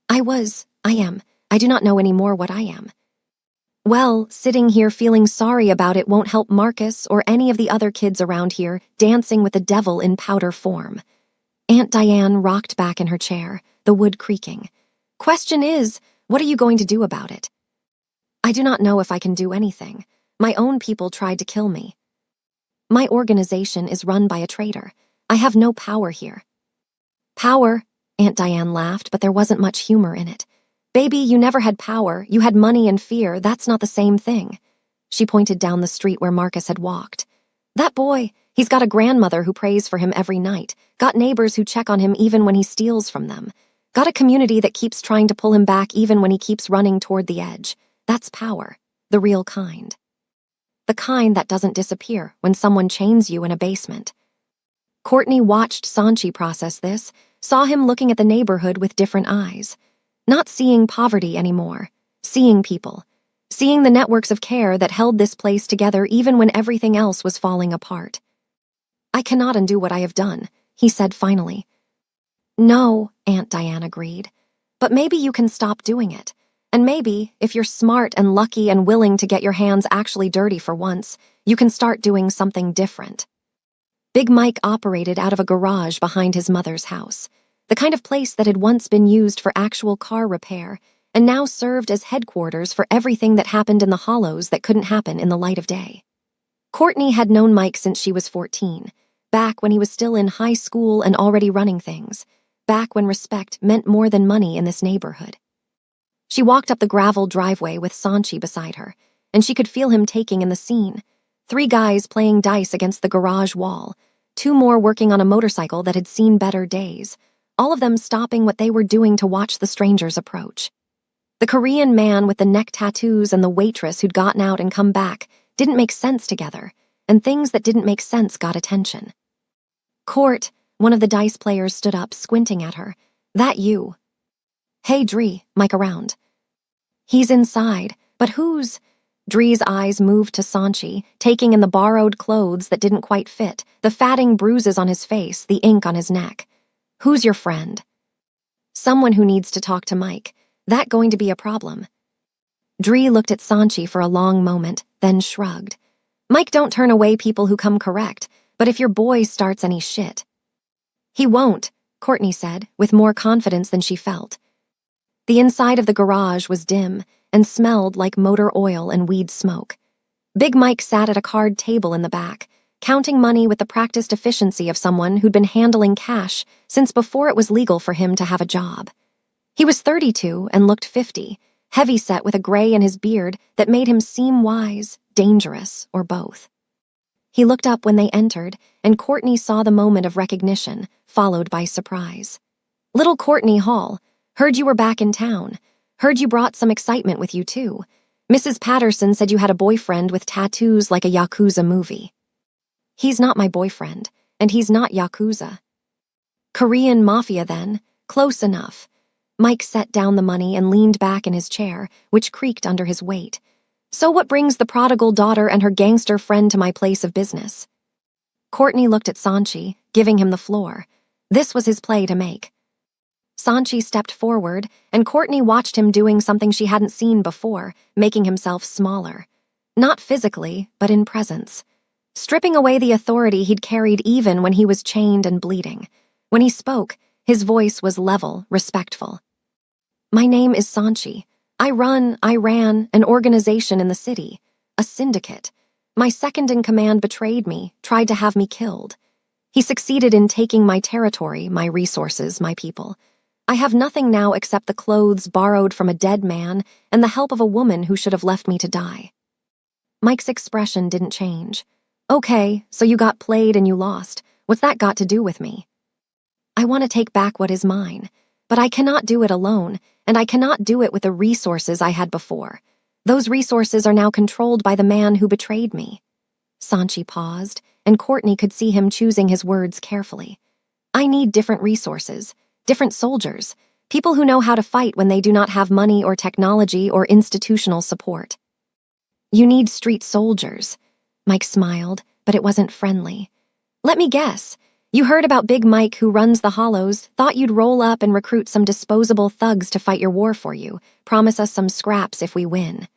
I am. I do not know any more what I am." "Well, sitting here feeling sorry about it won't help Marcus or any of the other kids around here dancing with the devil in powder form." Aunt Diane rocked back in her chair, the wood creaking. "Question is, what are you going to do about it?" "I do not know if I can do anything. My own people tried to kill me. My organization is run by a traitor. I have no power here." "Power?" Aunt Diane laughed, but there wasn't much humor in it. "Baby, you never had power. You had money and fear. That's not the same thing." She pointed down the street where Marcus had walked. "That boy, he's got a grandmother who prays for him every night, got neighbors who check on him even when he steals from them, got a community that keeps trying to pull him back even when he keeps running toward the edge. That's power, the real kind. The kind that doesn't disappear when someone chains you in a basement." Courtney watched Sanchi process this, saw him looking at the neighborhood with different eyes. Not seeing poverty anymore, seeing people, seeing the networks of care that held this place together even when everything else was falling apart. "I cannot undo what I have done," he said finally. "No," Aunt Diane agreed. "But maybe you can stop doing it. And maybe, if you're smart and lucky and willing to get your hands actually dirty for once, you can start doing something different." Big Mike operated out of a garage behind his mother's house, the kind of place that had once been used for actual car repair and now served as headquarters for everything that happened in the hollows that couldn't happen in the light of day. Courtney had known Mike since she was 14, back when he was still in high school and already running things, back when respect meant more than money in this neighborhood. She walked up the gravel driveway with Sanchi beside her, and she could feel him taking in the scene. 3 guys playing dice against the garage wall, 2 more working on a motorcycle that had seen better days, all of them stopping what they were doing to watch the strangers approach. The Korean man with the neck tattoos and the waitress who'd gotten out and come back didn't make sense together, and things that didn't make sense got attention. "Court," one of the dice players stood up, squinting at her. "That you?" "Hey, Dree, Mike around." "He's inside, but who's—" Dree's eyes moved to Sanchi, taking in the borrowed clothes that didn't quite fit, the fatting bruises on his face, the ink on his neck. "Who's your friend?" "Someone who needs to talk to Mike. That going to be a problem?" Dree looked at Sanchi for a long moment, then shrugged. "Mike don't turn away people who come correct, but if your boy starts any shit—" "He won't," Courtney said, with more confidence than she felt. The inside of the garage was dim and smelled like motor oil and weed smoke. Big Mike sat at a card table in the back, counting money with the practiced efficiency of someone who'd been handling cash since before it was legal for him to have a job. He was 32 and looked 50, heavyset with a gray in his beard that made him seem wise, dangerous, or both. He looked up when they entered, and Courtney saw the moment of recognition, followed by surprise. "Little Courtney Hall. Heard you were back in town. Heard you brought some excitement with you, too. Mrs. Patterson said you had a boyfriend with tattoos like a Yakuza movie." "He's not my boyfriend, and he's not Yakuza." "Korean Mafia, then. Close enough." Mike set down the money and leaned back in his chair, which creaked under his weight. "So what brings the prodigal daughter and her gangster friend to my place of business?" Courtney looked at Sanchi, giving him the floor. This was his play to make. Sanchi stepped forward, and Courtney watched him doing something she hadn't seen before, making himself smaller. Not physically, but in presence. Stripping away the authority he'd carried even when he was chained and bleeding. When he spoke, his voice was level, respectful. "My name is Sanchi. I ran an organization in the city. A syndicate. My second-in-command betrayed me, tried to have me killed. He succeeded in taking my territory, my resources, my people. I have nothing now except the clothes borrowed from a dead man and the help of a woman who should have left me to die. Mike's expression didn't change. Okay, so you got played and you lost. What's that got to do with me? I want to take back what is mine, but I cannot do it alone, and I cannot do it with the resources I had before. Those resources are now controlled by the man who betrayed me. Sanchi paused, and Courtney could see him choosing his words carefully. I need different resources, different soldiers, people who know how to fight when they do not have money or technology or institutional support. You need street soldiers. Mike smiled, but it wasn't friendly. Let me guess. You heard about Big Mike who runs the Hollows, thought you'd roll up and recruit some disposable thugs to fight your war for you, promise us some scraps if we win.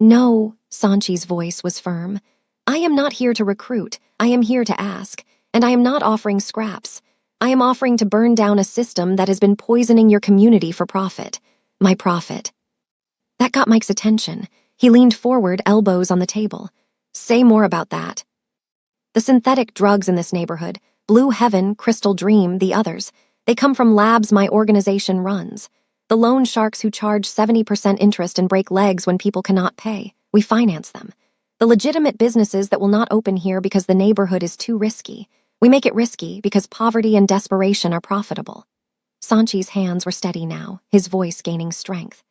No, Sanchi's voice was firm. I am not here to recruit, I am here to ask, and I am not offering scraps. I am offering to burn down a system that has been poisoning your community for profit. My profit. That got Mike's attention. He leaned forward, elbows on the table. Say more about that. The synthetic drugs in this neighborhood, Blue Heaven, Crystal Dream, the others, they come from labs my organization runs. The loan sharks who charge 70% interest and break legs when people cannot pay, we finance them. The legitimate businesses that will not open here because the neighborhood is too risky. We make it risky because poverty and desperation are profitable. Sanchi's hands were steady now, his voice gaining strength.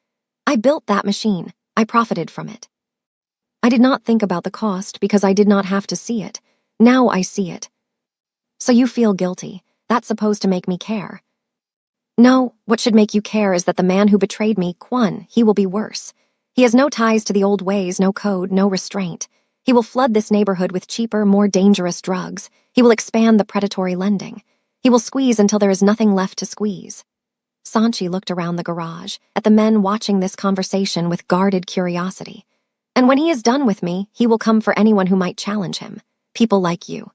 I built that machine. I profited from it. I did not think about the cost because I did not have to see it. Now I see it. So you feel guilty. That's supposed to make me care. No, what should make you care is that the man who betrayed me, Kwon, he will be worse. He has no ties to the old ways, no code, no restraint. He will flood this neighborhood with cheaper, more dangerous drugs. He will expand the predatory lending. He will squeeze until there is nothing left to squeeze. Sanchi looked around the garage, at the men watching this conversation with guarded curiosity. And when he is done with me, he will come for anyone who might challenge him. People like you.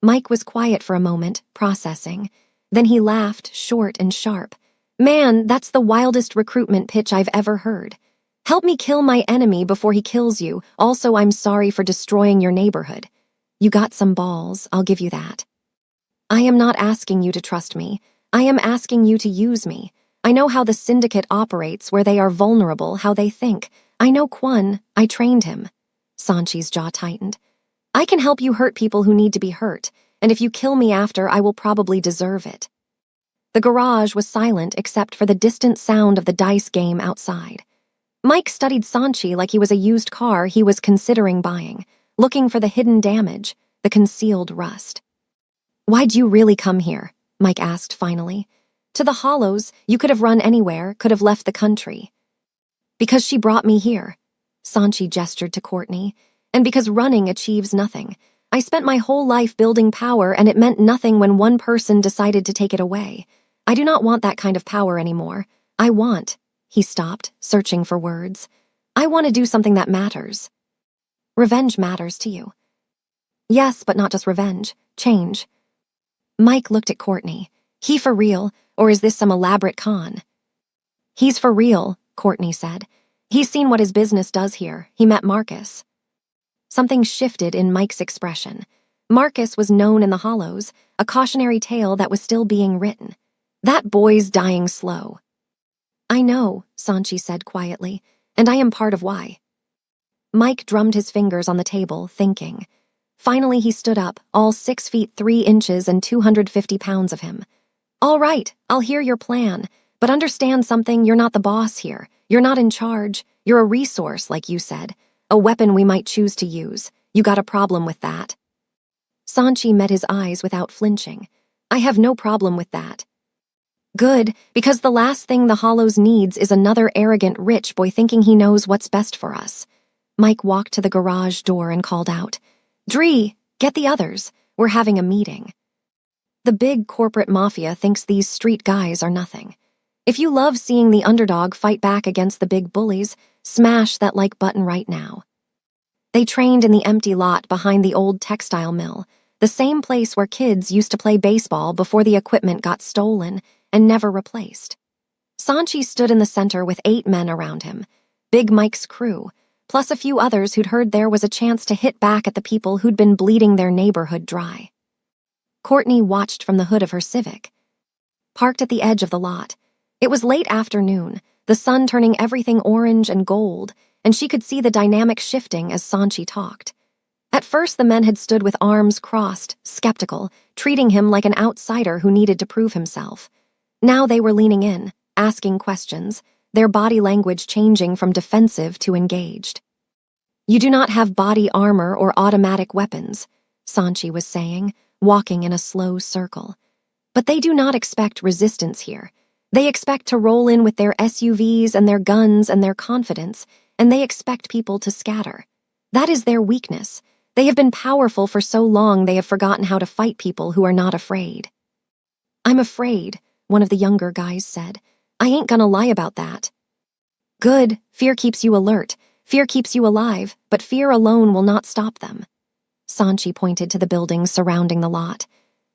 Mike was quiet for a moment, processing. Then he laughed, short and sharp. Man, that's the wildest recruitment pitch I've ever heard. Help me kill my enemy before he kills you. Also, I'm sorry for destroying your neighborhood. You got some balls, I'll give you that. I am not asking you to trust me. I am asking you to use me. I know how the syndicate operates, where they are vulnerable, how they think. I know Kwon. I trained him. Sanchi's jaw tightened. I can help you hurt people who need to be hurt, and if you kill me after, I will probably deserve it. The garage was silent except for the distant sound of the dice game outside. Mike studied Sanchi like he was a used car he was considering buying, looking for the hidden damage, the concealed rust. Why'd you really come here? Mike asked finally. To the Hollows, you could have run anywhere, could have left the country. Because she brought me here. Sanchi gestured to Courtney. And because running achieves nothing. I spent my whole life building power and it meant nothing when one person decided to take it away. I do not want that kind of power anymore. I want... He stopped, searching for words. I want to do something that matters. Revenge matters to you. Yes, but not just revenge. Change. Mike looked at Courtney. He for real, or is this some elaborate con? He's for real, Courtney said. He's seen what his business does here. He met Marcus. Something shifted in Mike's expression. Marcus was known in the Hollows, a cautionary tale that was still being written. That boy's dying slow. I know, Sanchi said quietly, and I am part of why. Mike drummed his fingers on the table, thinking. Finally he stood up, all 6 feet 3 inches and 250 pounds of him. All right, I'll hear your plan, but understand something, you're not the boss here. You're not in charge. You're a resource, like you said. A weapon we might choose to use. You got a problem with that? Sanchi met his eyes without flinching. I have no problem with that. Good, because the last thing the Hollows needs is another arrogant rich boy thinking he knows what's best for us. Mike walked to the garage door and called out, Dree, get the others. We're having a meeting. The big corporate mafia thinks these street guys are nothing. If you love seeing the underdog fight back against the big bullies, smash that like button right now. They trained in the empty lot behind the old textile mill, the same place where kids used to play baseball before the equipment got stolen and never replaced. Sanchi stood in the center with 8 men around him, Big Mike's crew, plus a few others who'd heard there was a chance to hit back at the people who'd been bleeding their neighborhood dry. Courtney watched from the hood of her Civic, parked at the edge of the lot. It was late afternoon, the sun turning everything orange and gold, and she could see the dynamic shifting as Sanchi talked. At first, the men had stood with arms crossed, skeptical, treating him like an outsider who needed to prove himself. Now they were leaning in, asking questions, their body language changing from defensive to engaged. "You do not have body armor or automatic weapons," Sanchi was saying, walking in a slow circle. "But they do not expect resistance here. They expect to roll in with their SUVs and their guns and their confidence, and they expect people to scatter. That is their weakness. They have been powerful for so long they have forgotten how to fight people who are not afraid." "I'm afraid," one of the younger guys said. "I ain't gonna lie about that." "Good, fear keeps you alert. Fear keeps you alive, but fear alone will not stop them." Sanchi pointed to the buildings surrounding the lot.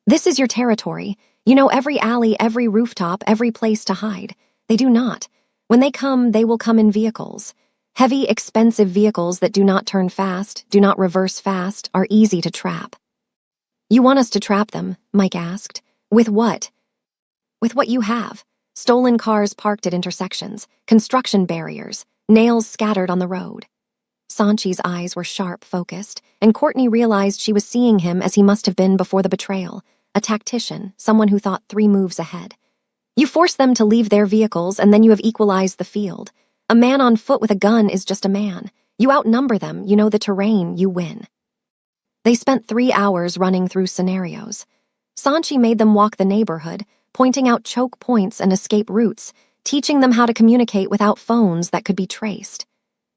"This is your territory. You know every alley, every rooftop, every place to hide. They do not. When they come, they will come in vehicles. Heavy, expensive vehicles that do not turn fast, do not reverse fast, are easy to trap." "You want us to trap them?" Mike asked. "With what?" "With what you have. Stolen cars parked at intersections, construction barriers, nails scattered on the road." Sanchi's eyes were sharp, focused, and Courtney realized she was seeing him as he must have been before the betrayal, a tactician, someone who thought 3 moves ahead. "You force them to leave their vehicles and then you have equalized the field. A man on foot with a gun is just a man. You outnumber them, you know the terrain, you win." They spent 3 hours running through scenarios. Sanchi made them walk the neighborhood, pointing out choke points and escape routes, teaching them how to communicate without phones that could be traced.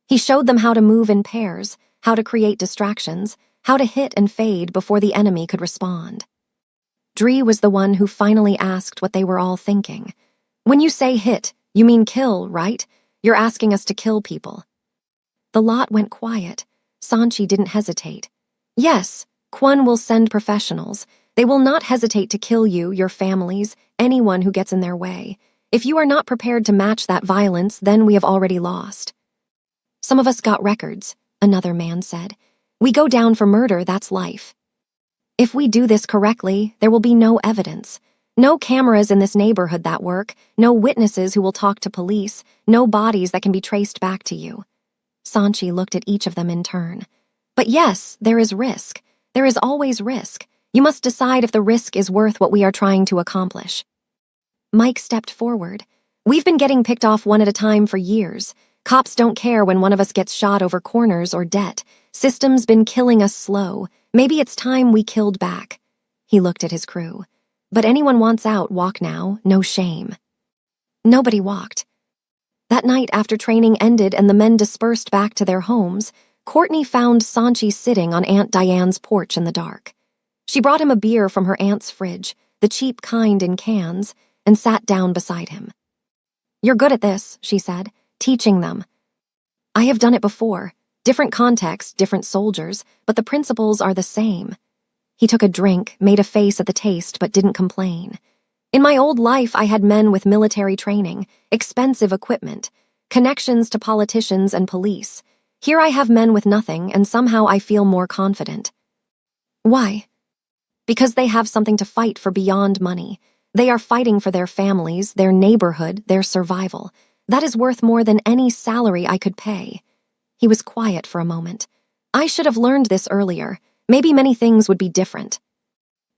He showed them how to move in pairs, how to create distractions, how to hit and fade before the enemy could respond. Dree was the one who finally asked what they were all thinking. "When you say hit, you mean kill, right? You're asking us to kill people." The lot went quiet. Sanchi didn't hesitate. "Yes, Kwon will send professionals. They will not hesitate to kill you, your families, anyone who gets in their way. If you are not prepared to match that violence, then we have already lost." "Some of us got records," another man said. "We go down for murder, that's life. If we do this correctly, there will be no evidence. No cameras in this neighborhood that work, no witnesses who will talk to police, no bodies that can be traced back to you." Sanchi looked at each of them in turn. "But yes, there is risk. There is always risk. You must decide if the risk is worth what we are trying to accomplish." Mike stepped forward. "We've been getting picked off one at a time for years. Cops don't care when one of us gets shot over corners or debt. System's been killing us slow. Maybe it's time we killed back." He looked at his crew. "But anyone wants out, walk now, no shame." Nobody walked. That night, after training ended and the men dispersed back to their homes, Courtney found Sanchi sitting on Aunt Diane's porch in the dark. She brought him a beer from her aunt's fridge, the cheap kind in cans, and sat down beside him. "You're good at this," she said, "teaching them." "I have done it before. Different context, different soldiers, but the principles are the same." He took a drink, made a face at the taste, but didn't complain. "In my old life, I had men with military training, expensive equipment, connections to politicians and police. Here I have men with nothing, and somehow I feel more confident." "Why?" "Because they have something to fight for beyond money. They are fighting for their families, their neighborhood, their survival. That is worth more than any salary I could pay." He was quiet for a moment. "I should have learned this earlier. Maybe many things would be different."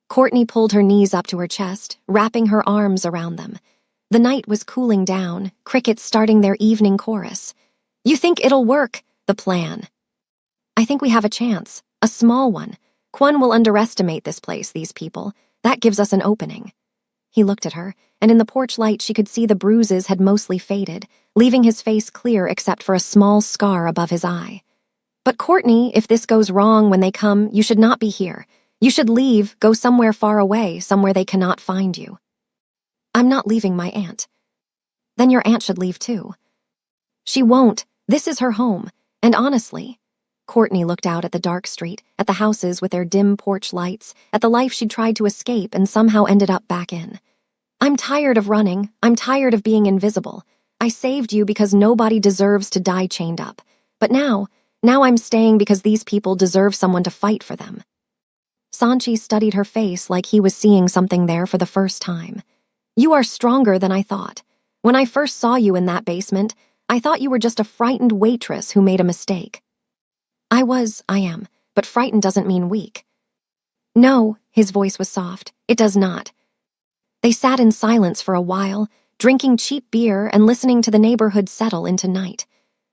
Courtney pulled her knees up to her chest, wrapping her arms around them. The night was cooling down, crickets starting their evening chorus. "You think it'll work, the plan?" "I think we have a chance, a small one. Kwon will underestimate this place, these people. That gives us an opening." He looked at her, and in the porch light she could see the bruises had mostly faded, leaving his face clear except for a small scar above his eye. "But Courtney, if this goes wrong when they come, you should not be here. You should leave, go somewhere far away, somewhere they cannot find you." "I'm not leaving my aunt." "Then your aunt should leave too." "She won't. This is her home. And honestly..." Courtney looked out at the dark street, at the houses with their dim porch lights, at the life she'd tried to escape and somehow ended up back in. "I'm tired of running. I'm tired of being invisible. I saved you because nobody deserves to die chained up. But now I'm staying because these people deserve someone to fight for them." Sanchi studied her face like he was seeing something there for the first time. "You are stronger than I thought. When I first saw you in that basement, I thought you were just a frightened waitress who made a mistake." I am, but frightened doesn't mean weak." "No," his voice was soft, "it does not." They sat in silence for a while, drinking cheap beer and listening to the neighborhood settle into night.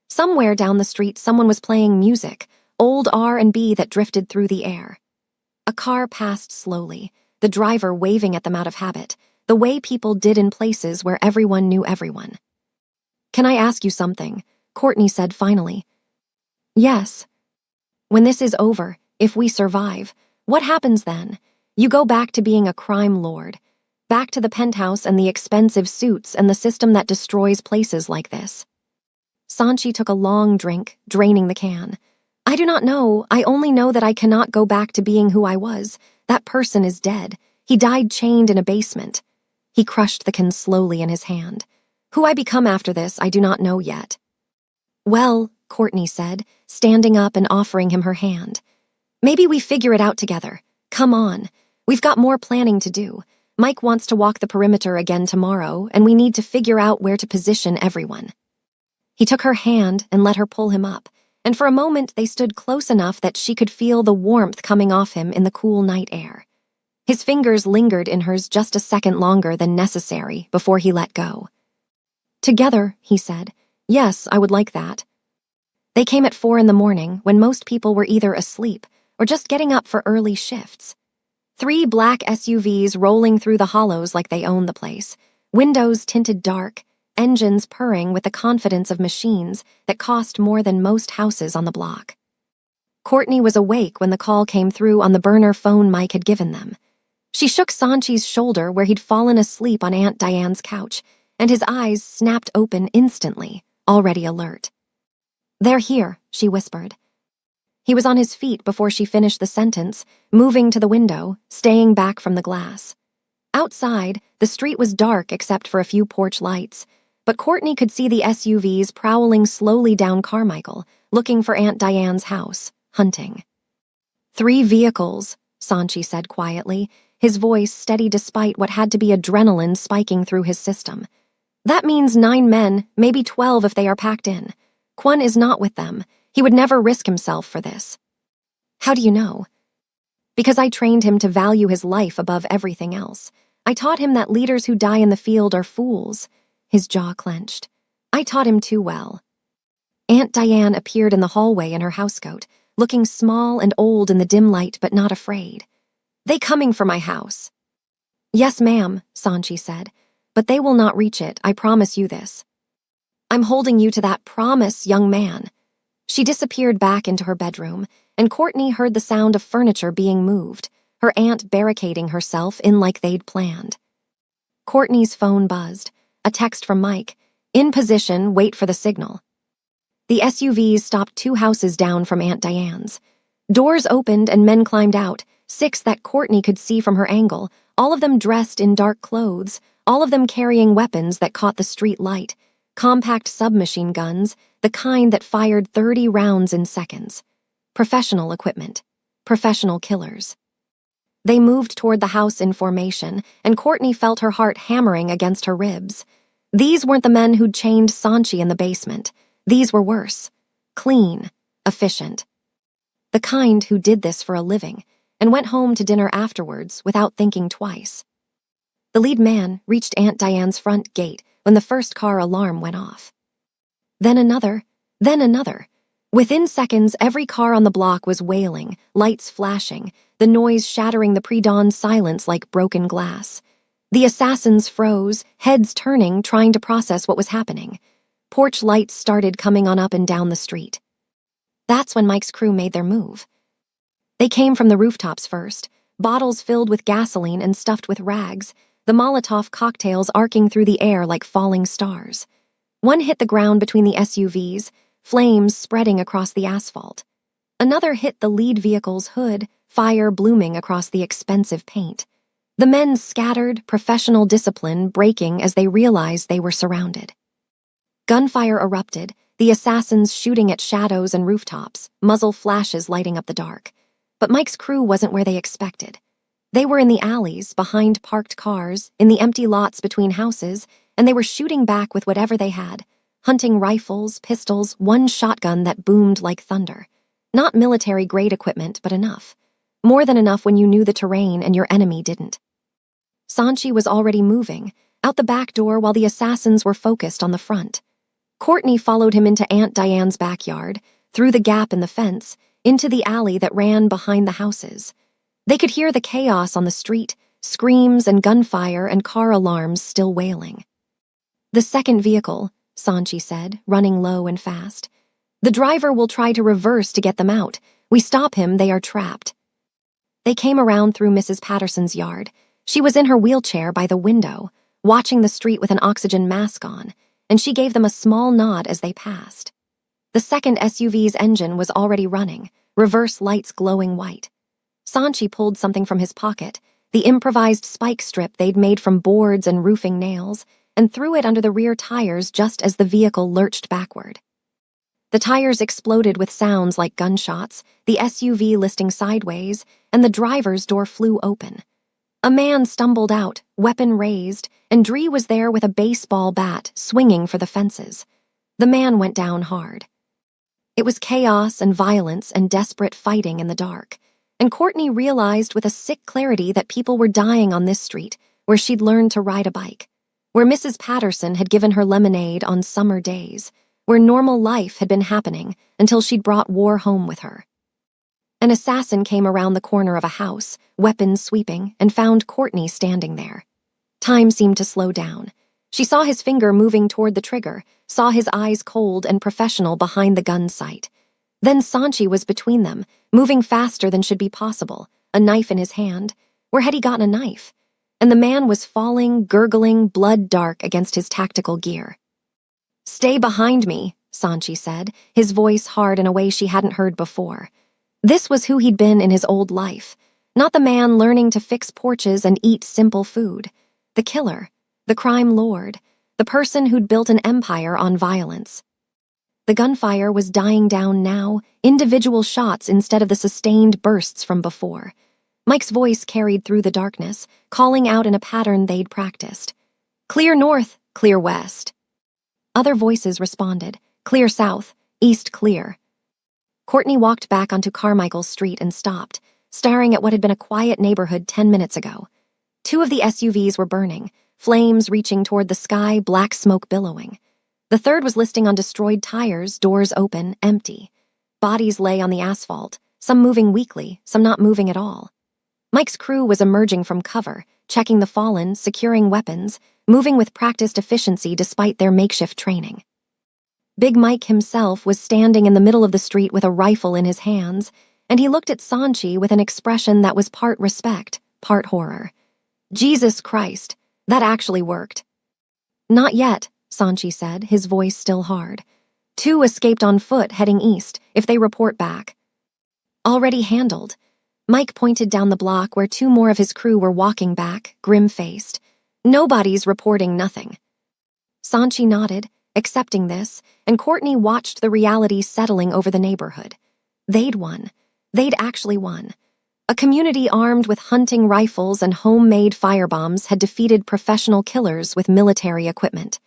Somewhere down the street someone was playing music, old R&B that drifted through the air. A car passed slowly, the driver waving at them out of habit, the way people did in places where everyone knew everyone. "Can I ask you something?" Courtney said finally. "Yes." "When this is over, if we survive, what happens then? You go back to being a crime lord, back to the penthouse and the expensive suits and the system that destroys places like this." Sanchi took a long drink, draining the can. "I do not know. I only know that I cannot go back to being who I was. That person is dead. He died chained in a basement." He crushed the can slowly in his hand. "Who I become after this, I do not know yet." "Well," Courtney said, standing up and offering him her hand. "Maybe we figure it out together. Come on. We've got more planning to do. Mike wants to walk the perimeter again tomorrow, and we need to figure out where to position everyone." He took her hand and let her pull him up, and for a moment they stood close enough that she could feel the warmth coming off him in the cool night air. His fingers lingered in hers just a second longer than necessary before he let go. "Together," he said. "Yes, I would like that." They came at 4 a.m, when most people were either asleep or just getting up for early shifts. 3 black SUVs rolling through the hollows like they owned the place, windows tinted dark, engines purring with the confidence of machines that cost more than most houses on the block. Courtney was awake when the call came through on the burner phone Mike had given them. She shook Sanchi's shoulder where he'd fallen asleep on Aunt Diane's couch, and his eyes snapped open instantly, already alert. "They're here," she whispered. He was on his feet before she finished the sentence, moving to the window, staying back from the glass. Outside, the street was dark except for a few porch lights, but Courtney could see the SUVs prowling slowly down Carmichael, looking for Aunt Diane's house, hunting. 3 vehicles, Sanchi said quietly, his voice steady despite what had to be adrenaline spiking through his system. "That means 9 men, maybe 12 if they are packed in. Kwon is not with them. He would never risk himself for this." "How do you know?" "Because I trained him to value his life above everything else. I taught him that leaders who die in the field are fools." His jaw clenched. "I taught him too well." Aunt Diane appeared in the hallway in her housecoat, looking small and old in the dim light but not afraid. "They coming for my house?" "Yes, ma'am," Sanchi said, "but they will not reach it, I promise you this." "I'm holding you to that promise, young man." She disappeared back into her bedroom, and Courtney heard the sound of furniture being moved, her aunt barricading herself in like they'd planned. Courtney's phone buzzed. A text from Mike. "In position, wait for the signal." The SUVs stopped 2 houses down from Aunt Diane's. Doors opened and men climbed out, 6 that Courtney could see from her angle, all of them dressed in dark clothes, all of them carrying weapons that caught the street light, compact submachine guns, the kind that fired 30 rounds in seconds. Professional equipment. Professional killers. They moved toward the house in formation, and Courtney felt her heart hammering against her ribs. These weren't the men who'd chained Sanchi in the basement. These were worse. Clean. Efficient. The kind who did this for a living, and went home to dinner afterwards without thinking twice. The lead man reached Aunt Diane's front gate when the first car alarm went off. Then another, then another. Within seconds, every car on the block was wailing, lights flashing, the noise shattering the pre-dawn silence like broken glass. The assassins froze, heads turning, trying to process what was happening. Porch lights started coming on up and down the street. That's when Mike's crew made their move. They came from the rooftops first, bottles filled with gasoline and stuffed with rags, the Molotov cocktails arcing through the air like falling stars. One hit the ground between the SUVs, flames spreading across the asphalt. Another hit the lead vehicle's hood, fire blooming across the expensive paint. The men scattered, professional discipline breaking as they realized they were surrounded. Gunfire erupted, the assassins shooting at shadows and rooftops, muzzle flashes lighting up the dark. But Mike's crew wasn't where they expected. They were in the alleys, behind parked cars, in the empty lots between houses, and they were shooting back with whatever they had. Hunting rifles, pistols, one shotgun that boomed like thunder. Not military-grade equipment, but enough. More than enough when you knew the terrain and your enemy didn't. Sanchi was already moving, out the back door while the assassins were focused on the front. Courtney followed him into Aunt Diane's backyard, through the gap in the fence, into the alley that ran behind the houses. They could hear the chaos on the street, screams and gunfire and car alarms still wailing. "The second vehicle," Sanchi said, running low and fast. "The driver will try to reverse to get them out. We stop him, they are trapped." They came around through Mrs. Patterson's yard. She was in her wheelchair by the window, watching the street with an oxygen mask on, and she gave them a small nod as they passed. The second SUV's engine was already running, reverse lights glowing white. Sanchi pulled something from his pocket, the improvised spike strip they'd made from boards and roofing nails, and threw it under the rear tires just as the vehicle lurched backward. The tires exploded with sounds like gunshots, the SUV listing sideways, and the driver's door flew open. A man stumbled out, weapon raised, and Dree was there with a baseball bat, swinging for the fences. The man went down hard. It was chaos and violence and desperate fighting in the dark, and Courtney realized with a sick clarity that people were dying on this street, where she'd learned to ride a bike, where Mrs. Patterson had given her lemonade on summer days, where normal life had been happening until she'd brought war home with her. An assassin came around the corner of a house, weapons sweeping, and found Courtney standing there. Time seemed to slow down. She saw his finger moving toward the trigger, saw his eyes cold and professional behind the gun sight. Then Sanchi was between them, moving faster than should be possible, a knife in his hand. Where had he gotten a knife? And the man was falling, gurgling, blood dark against his tactical gear. "Stay behind me," Sanchi said, his voice hard in a way she hadn't heard before. This was who he'd been in his old life, not the man learning to fix porches and eat simple food. The killer, the crime lord, the person who'd built an empire on violence. The gunfire was dying down now, individual shots instead of the sustained bursts from before. Mike's voice carried through the darkness, calling out in a pattern they'd practiced. "Clear north, clear west." Other voices responded, "Clear south, east clear." Courtney walked back onto Carmichael Street and stopped, staring at what had been a quiet neighborhood 10 minutes ago. 2 of the SUVs were burning, flames reaching toward the sky, black smoke billowing. The third was listing on destroyed tires, doors open, empty. Bodies lay on the asphalt, some moving weakly, some not moving at all. Mike's crew was emerging from cover, checking the fallen, securing weapons, moving with practiced efficiency despite their makeshift training. Big Mike himself was standing in the middle of the street with a rifle in his hands, and he looked at Sanchi with an expression that was part respect, part horror. Jesus Christ, that actually worked. "Not yet," Sanchi said, his voice still hard. 2 escaped on foot heading east, if they report back. "Already handled." Mike pointed down the block where 2 more of his crew were walking back, grim-faced. "Nobody's reporting nothing." Sanchi nodded, accepting this, and Courtney watched the reality settling over the neighborhood. They'd won. They'd actually won. A community armed with hunting rifles and homemade firebombs had defeated professional killers with military equipment.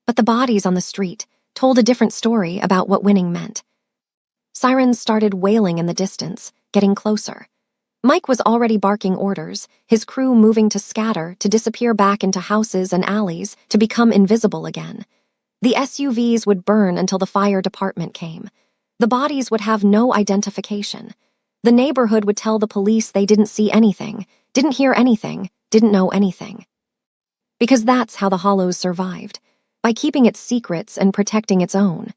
But the bodies on the street told a different story about what winning meant. Sirens started wailing in the distance, getting closer. Mike was already barking orders, his crew moving to scatter, to disappear back into houses and alleys, to become invisible again. The SUVs would burn until the fire department came. The bodies would have no identification. The neighborhood would tell the police they didn't see anything, didn't hear anything, didn't know anything. Because that's how the Hollows survived, by keeping its secrets and protecting its own.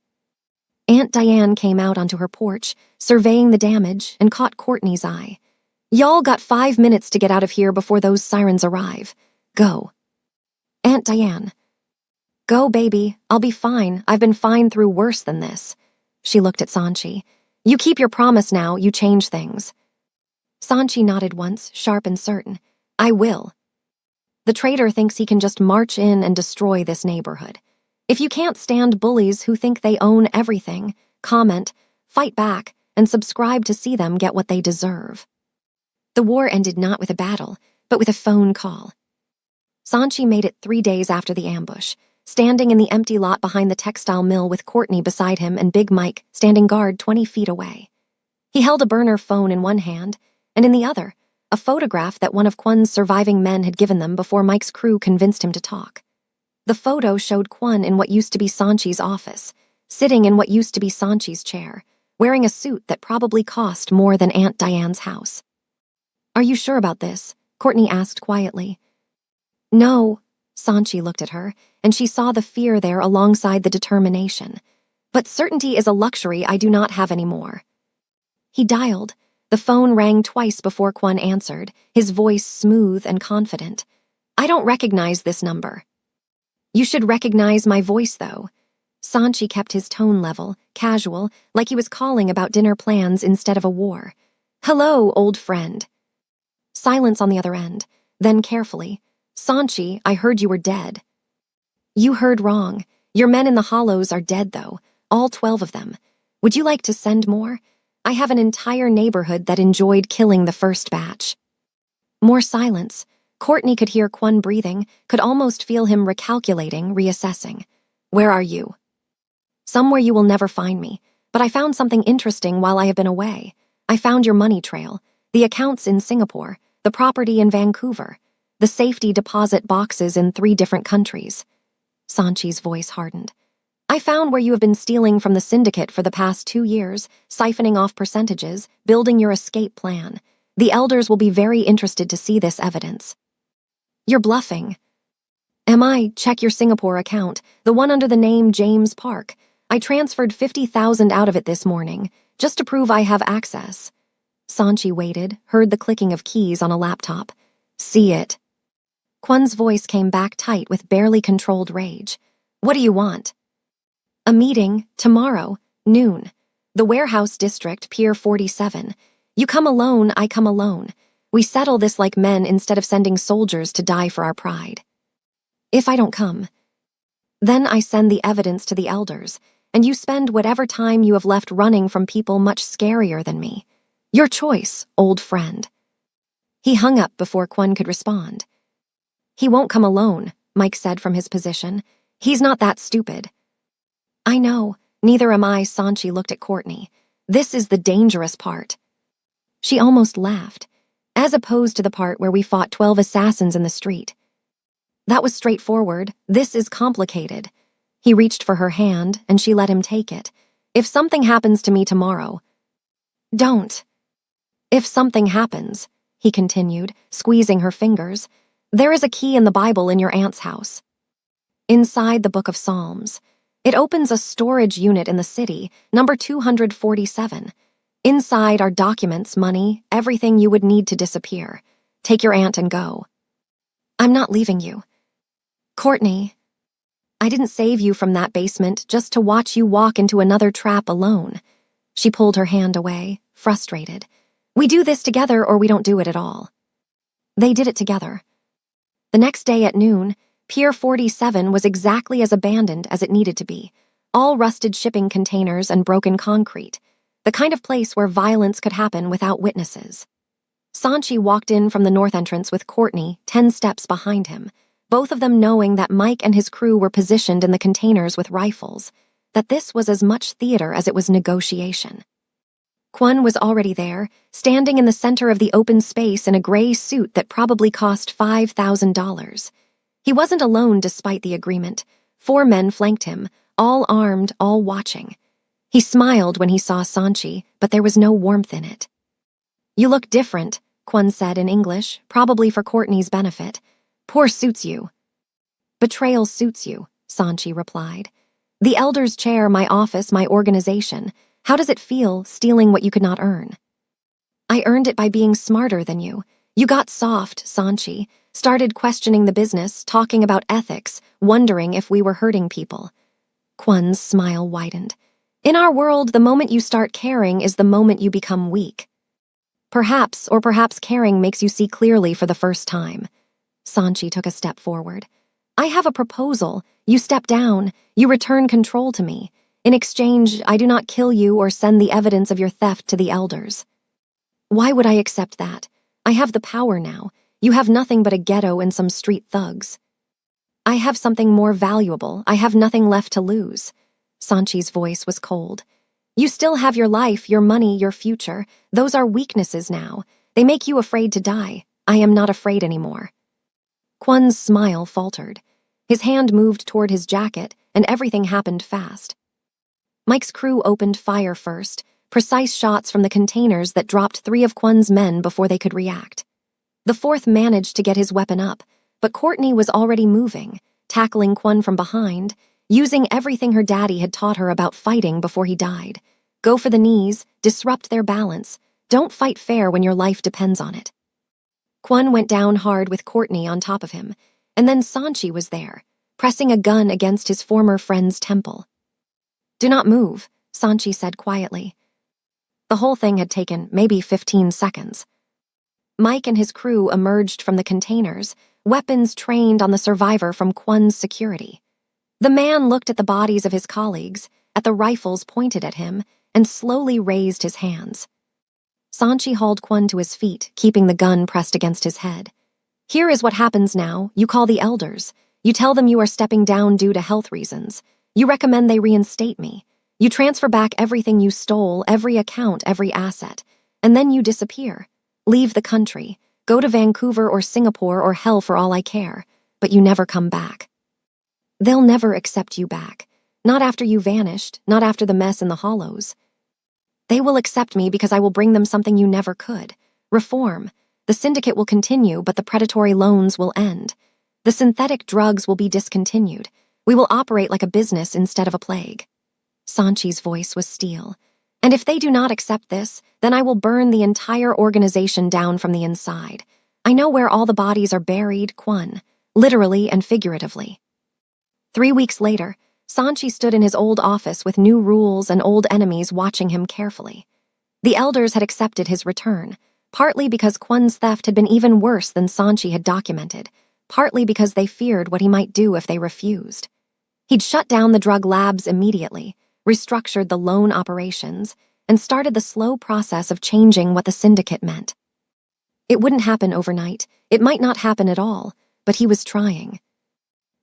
Aunt Diane came out onto her porch, surveying the damage, and caught Courtney's eye. "Y'all got 5 minutes to get out of here before those sirens arrive. Go." "Aunt Diane." "Go, baby. I'll be fine. I've been fine through worse than this." She looked at Sanchi. "You keep your promise now, you change things." Sanchi nodded once, sharp and certain. "I will." The traitor thinks he can just march in and destroy this neighborhood. If you can't stand bullies who think they own everything, comment, fight back, and subscribe to see them get what they deserve. The war ended not with a battle, but with a phone call. Sanchi made it 3 days after the ambush, standing in the empty lot behind the textile mill with Courtney beside him and Big Mike standing guard 20 feet away. He held a burner phone in one hand, and in the other, a photograph that one of Kwon's surviving men had given them before Mike's crew convinced him to talk. The photo showed Kwon in what used to be Sanchi's office, sitting in what used to be Sanchi's chair, wearing a suit that probably cost more than Aunt Diane's house. "Are you sure about this?" Courtney asked quietly. "No." Sanchi looked at her, and she saw the fear there alongside the determination. "But certainty is a luxury I do not have anymore." He dialed. The phone rang twice before Kwon answered, his voice smooth and confident. "I don't recognize this number." "You should recognize my voice, though." Sanchi kept his tone level, casual, like he was calling about dinner plans instead of a war. "Hello, old friend." Silence on the other end. Then carefully, "Sanchi, I heard you were dead." "You heard wrong. Your men in the hollows are dead, though. All 12 of them. Would you like to send more? I have an entire neighborhood that enjoyed killing the first batch." More silence. Courtney could hear Kwon breathing, could almost feel him recalculating, reassessing. "Where are you?" "Somewhere you will never find me, but I found something interesting while I have been away. I found your money trail, the accounts in Singapore, the property in Vancouver, the safety deposit boxes in 3 different countries." Sanchi's voice hardened. "I found where you have been stealing from the syndicate for the past 2 years, siphoning off percentages, building your escape plan. The elders will be very interested to see this evidence." "You're bluffing." "Am I? Check your Singapore account, the one under the name James Park. I transferred 50,000 out of it this morning, just to prove I have access." Sanchi waited, heard the clicking of keys on a laptop. "See it." Kwon's voice came back tight with barely controlled rage. "What do you want?" "A meeting, tomorrow, noon. The warehouse district, Pier 47. You come alone, I come alone. We settle this like men instead of sending soldiers to die for our pride." "If I don't come?" "Then I send the evidence to the elders, and you spend whatever time you have left running from people much scarier than me. Your choice, old friend." He hung up before Kwon could respond. "He won't come alone," Mike said from his position. "He's not that stupid." "I know, neither am I." Sanchi looked at Courtney. "This is the dangerous part." She almost laughed, as opposed to the part where we fought 12 assassins in the street. "That was straightforward. This is complicated." He reached for her hand, and she let him take it. "If something happens to me tomorrow—" "Don't." "If something happens," he continued, squeezing her fingers, "there is a key in the Bible in your aunt's house. Inside the Book of Psalms. It opens a storage unit in the city, number 247. Inside are documents, money, everything you would need to disappear. Take your aunt and go." "I'm not leaving you." "Courtney, I didn't save you from that basement just to watch you walk into another trap alone." She pulled her hand away, frustrated. "We do this together or we don't do it at all." They did it together. The next day at noon, Pier 47 was exactly as abandoned as it needed to be. All rusted shipping containers and broken concrete. The kind of place where violence could happen without witnesses. Sanchi walked in from the north entrance with Courtney 10 steps behind him, both of them knowing that Mike and his crew were positioned in the containers with rifles, that this was as much theater as it was negotiation. Kwon was already there, standing in the center of the open space in a gray suit that probably cost $5,000. He wasn't alone despite the agreement. 4 men flanked him, all armed, all watching. He smiled when he saw Sanchi, but there was no warmth in it. "You look different," Kwon said in English, probably for Courtney's benefit. "Poor suits you." "Betrayal suits you," Sanchi replied. "The elder's chair, my office, my organization. How does it feel, stealing what you could not earn?" "I earned it by being smarter than you. You got soft, Sanchi, started questioning the business, talking about ethics, wondering if we were hurting people." Kwon's smile widened. "In our world, the moment you start caring is the moment you become weak." Perhaps caring makes you see clearly for the first time." Sanchi took a step forward. "I have a proposal. You step down. You return control to me. In exchange, I do not kill you or send the evidence of your theft to the elders. Why would I accept that? I have the power now. You have nothing but a ghetto and some street thugs. I have something more valuable. I have nothing left to lose. Sanchi's voice was cold. You still have your life, your money, your future. Those are weaknesses now. They make you afraid to die. I am not afraid anymore. Kwon's smile faltered. His hand moved toward his jacket, and everything happened fast. Mike's crew opened fire first, precise shots from the containers that dropped 3 of Kwon's men before they could react. The 4th managed to get his weapon up, but Courtney was already moving, tackling Kwon from behind, using everything her daddy had taught her about fighting before he died. Go for the knees, disrupt their balance. Don't fight fair when your life depends on it. Kwon went down hard with Courtney on top of him, and then Sanchi was there, pressing a gun against his former friend's temple. Do not move, Sanchi said quietly. The whole thing had taken maybe 15 seconds. Mike and his crew emerged from the containers, weapons trained on the survivor from Kwon's security. The man looked at the bodies of his colleagues, at the rifles pointed at him, and slowly raised his hands. Sanchi hauled Kwon to his feet, keeping the gun pressed against his head. Here is what happens now. You call the elders. You tell them you are stepping down due to health reasons. You recommend they reinstate me. You transfer back everything you stole, every account, every asset. And then you disappear. Leave the country. Go to Vancouver or Singapore or hell for all I care. But you never come back. They'll never accept you back. Not after you vanished, not after the mess in the hollows. They will accept me because I will bring them something you never could. Reform. The syndicate will continue, but the predatory loans will end. The synthetic drugs will be discontinued. We will operate like a business instead of a plague. Sanchi's voice was steel. And if they do not accept this, then I will burn the entire organization down from the inside. I know where all the bodies are buried, Kwon, literally and figuratively. 3 weeks later, Sanchi stood in his old office with new rules and old enemies watching him carefully. The elders had accepted his return, partly because Kwon's theft had been even worse than Sanchi had documented, partly because they feared what he might do if they refused. He'd shut down the drug labs immediately, restructured the loan operations, and started the slow process of changing what the syndicate meant. It wouldn't happen overnight, it might not happen at all, but he was trying.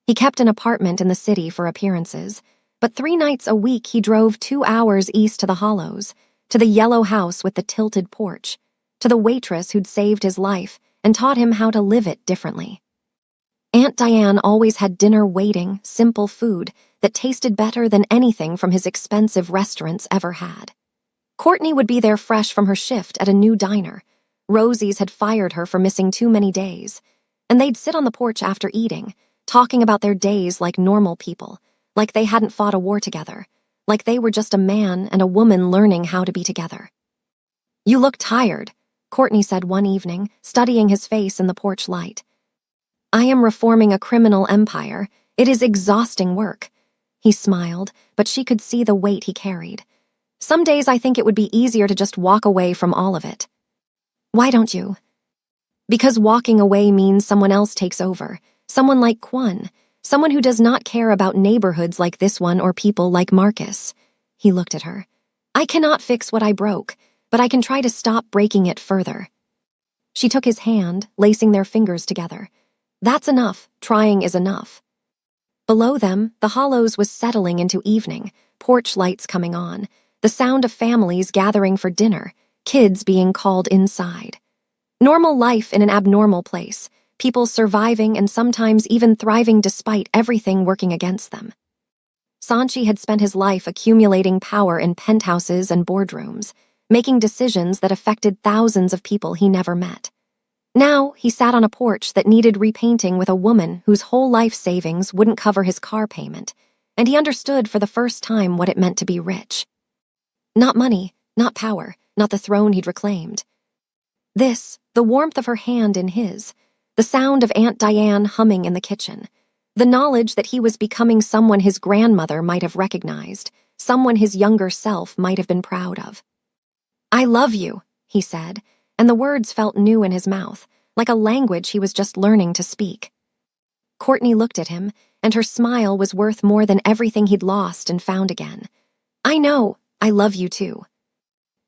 He kept an apartment in the city for appearances, but 3 nights a week he drove 2 hours east to the Hollows, to the yellow house with the tilted porch, to the waitress who'd saved his life and taught him how to live it differently. Aunt Diane always had dinner waiting, simple food that tasted better than anything from his expensive restaurants ever had. Courtney would be there fresh from her shift at a new diner. Rosie's had fired her for missing too many days, and they'd sit on the porch after eating, talking about their days like normal people, like they hadn't fought a war together, like they were just a man and a woman learning how to be together. You look tired, Courtney said one evening, studying his face in the porch light. I am reforming a criminal empire. It is exhausting work. He smiled, but she could see the weight he carried. Some days I think it would be easier to just walk away from all of it. Why don't you? Because walking away means someone else takes over. Someone like Kwon, someone who does not care about neighborhoods like this one or people like Marcus. He looked at her. I cannot fix what I broke, but I can try to stop breaking it further. She took his hand, lacing their fingers together. That's enough. Trying is enough. Below them, the Hollows was settling into evening, porch lights coming on, the sound of families gathering for dinner, kids being called inside. Normal life in an abnormal place. People surviving and sometimes even thriving despite everything working against them. Sanchi had spent his life accumulating power in penthouses and boardrooms, making decisions that affected thousands of people he never met. Now, he sat on a porch that needed repainting with a woman whose whole life savings wouldn't cover his car payment, and he understood for the first time what it meant to be rich. Not money, not power, not the throne he'd reclaimed. This, the warmth of her hand in his, the sound of Aunt Diane humming in the kitchen, the knowledge that he was becoming someone his grandmother might have recognized, someone his younger self might have been proud of. I love you, he said, and the words felt new in his mouth, like a language he was just learning to speak. Courtney looked at him, and her smile was worth more than everything he'd lost and found again. I know, I love you too.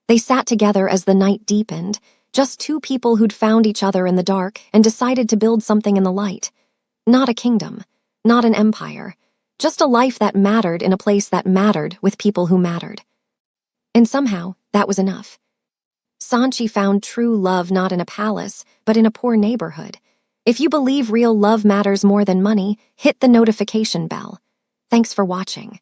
They sat together as the night deepened, just two people who'd found each other in the dark and decided to build something in the light. Not a kingdom, not an empire, just a life that mattered in a place that mattered with people who mattered. And somehow, that was enough. Sanchi found true love not in a palace, but in a poor neighborhood. If you believe real love matters more than money, hit the notification bell. Thanks for watching.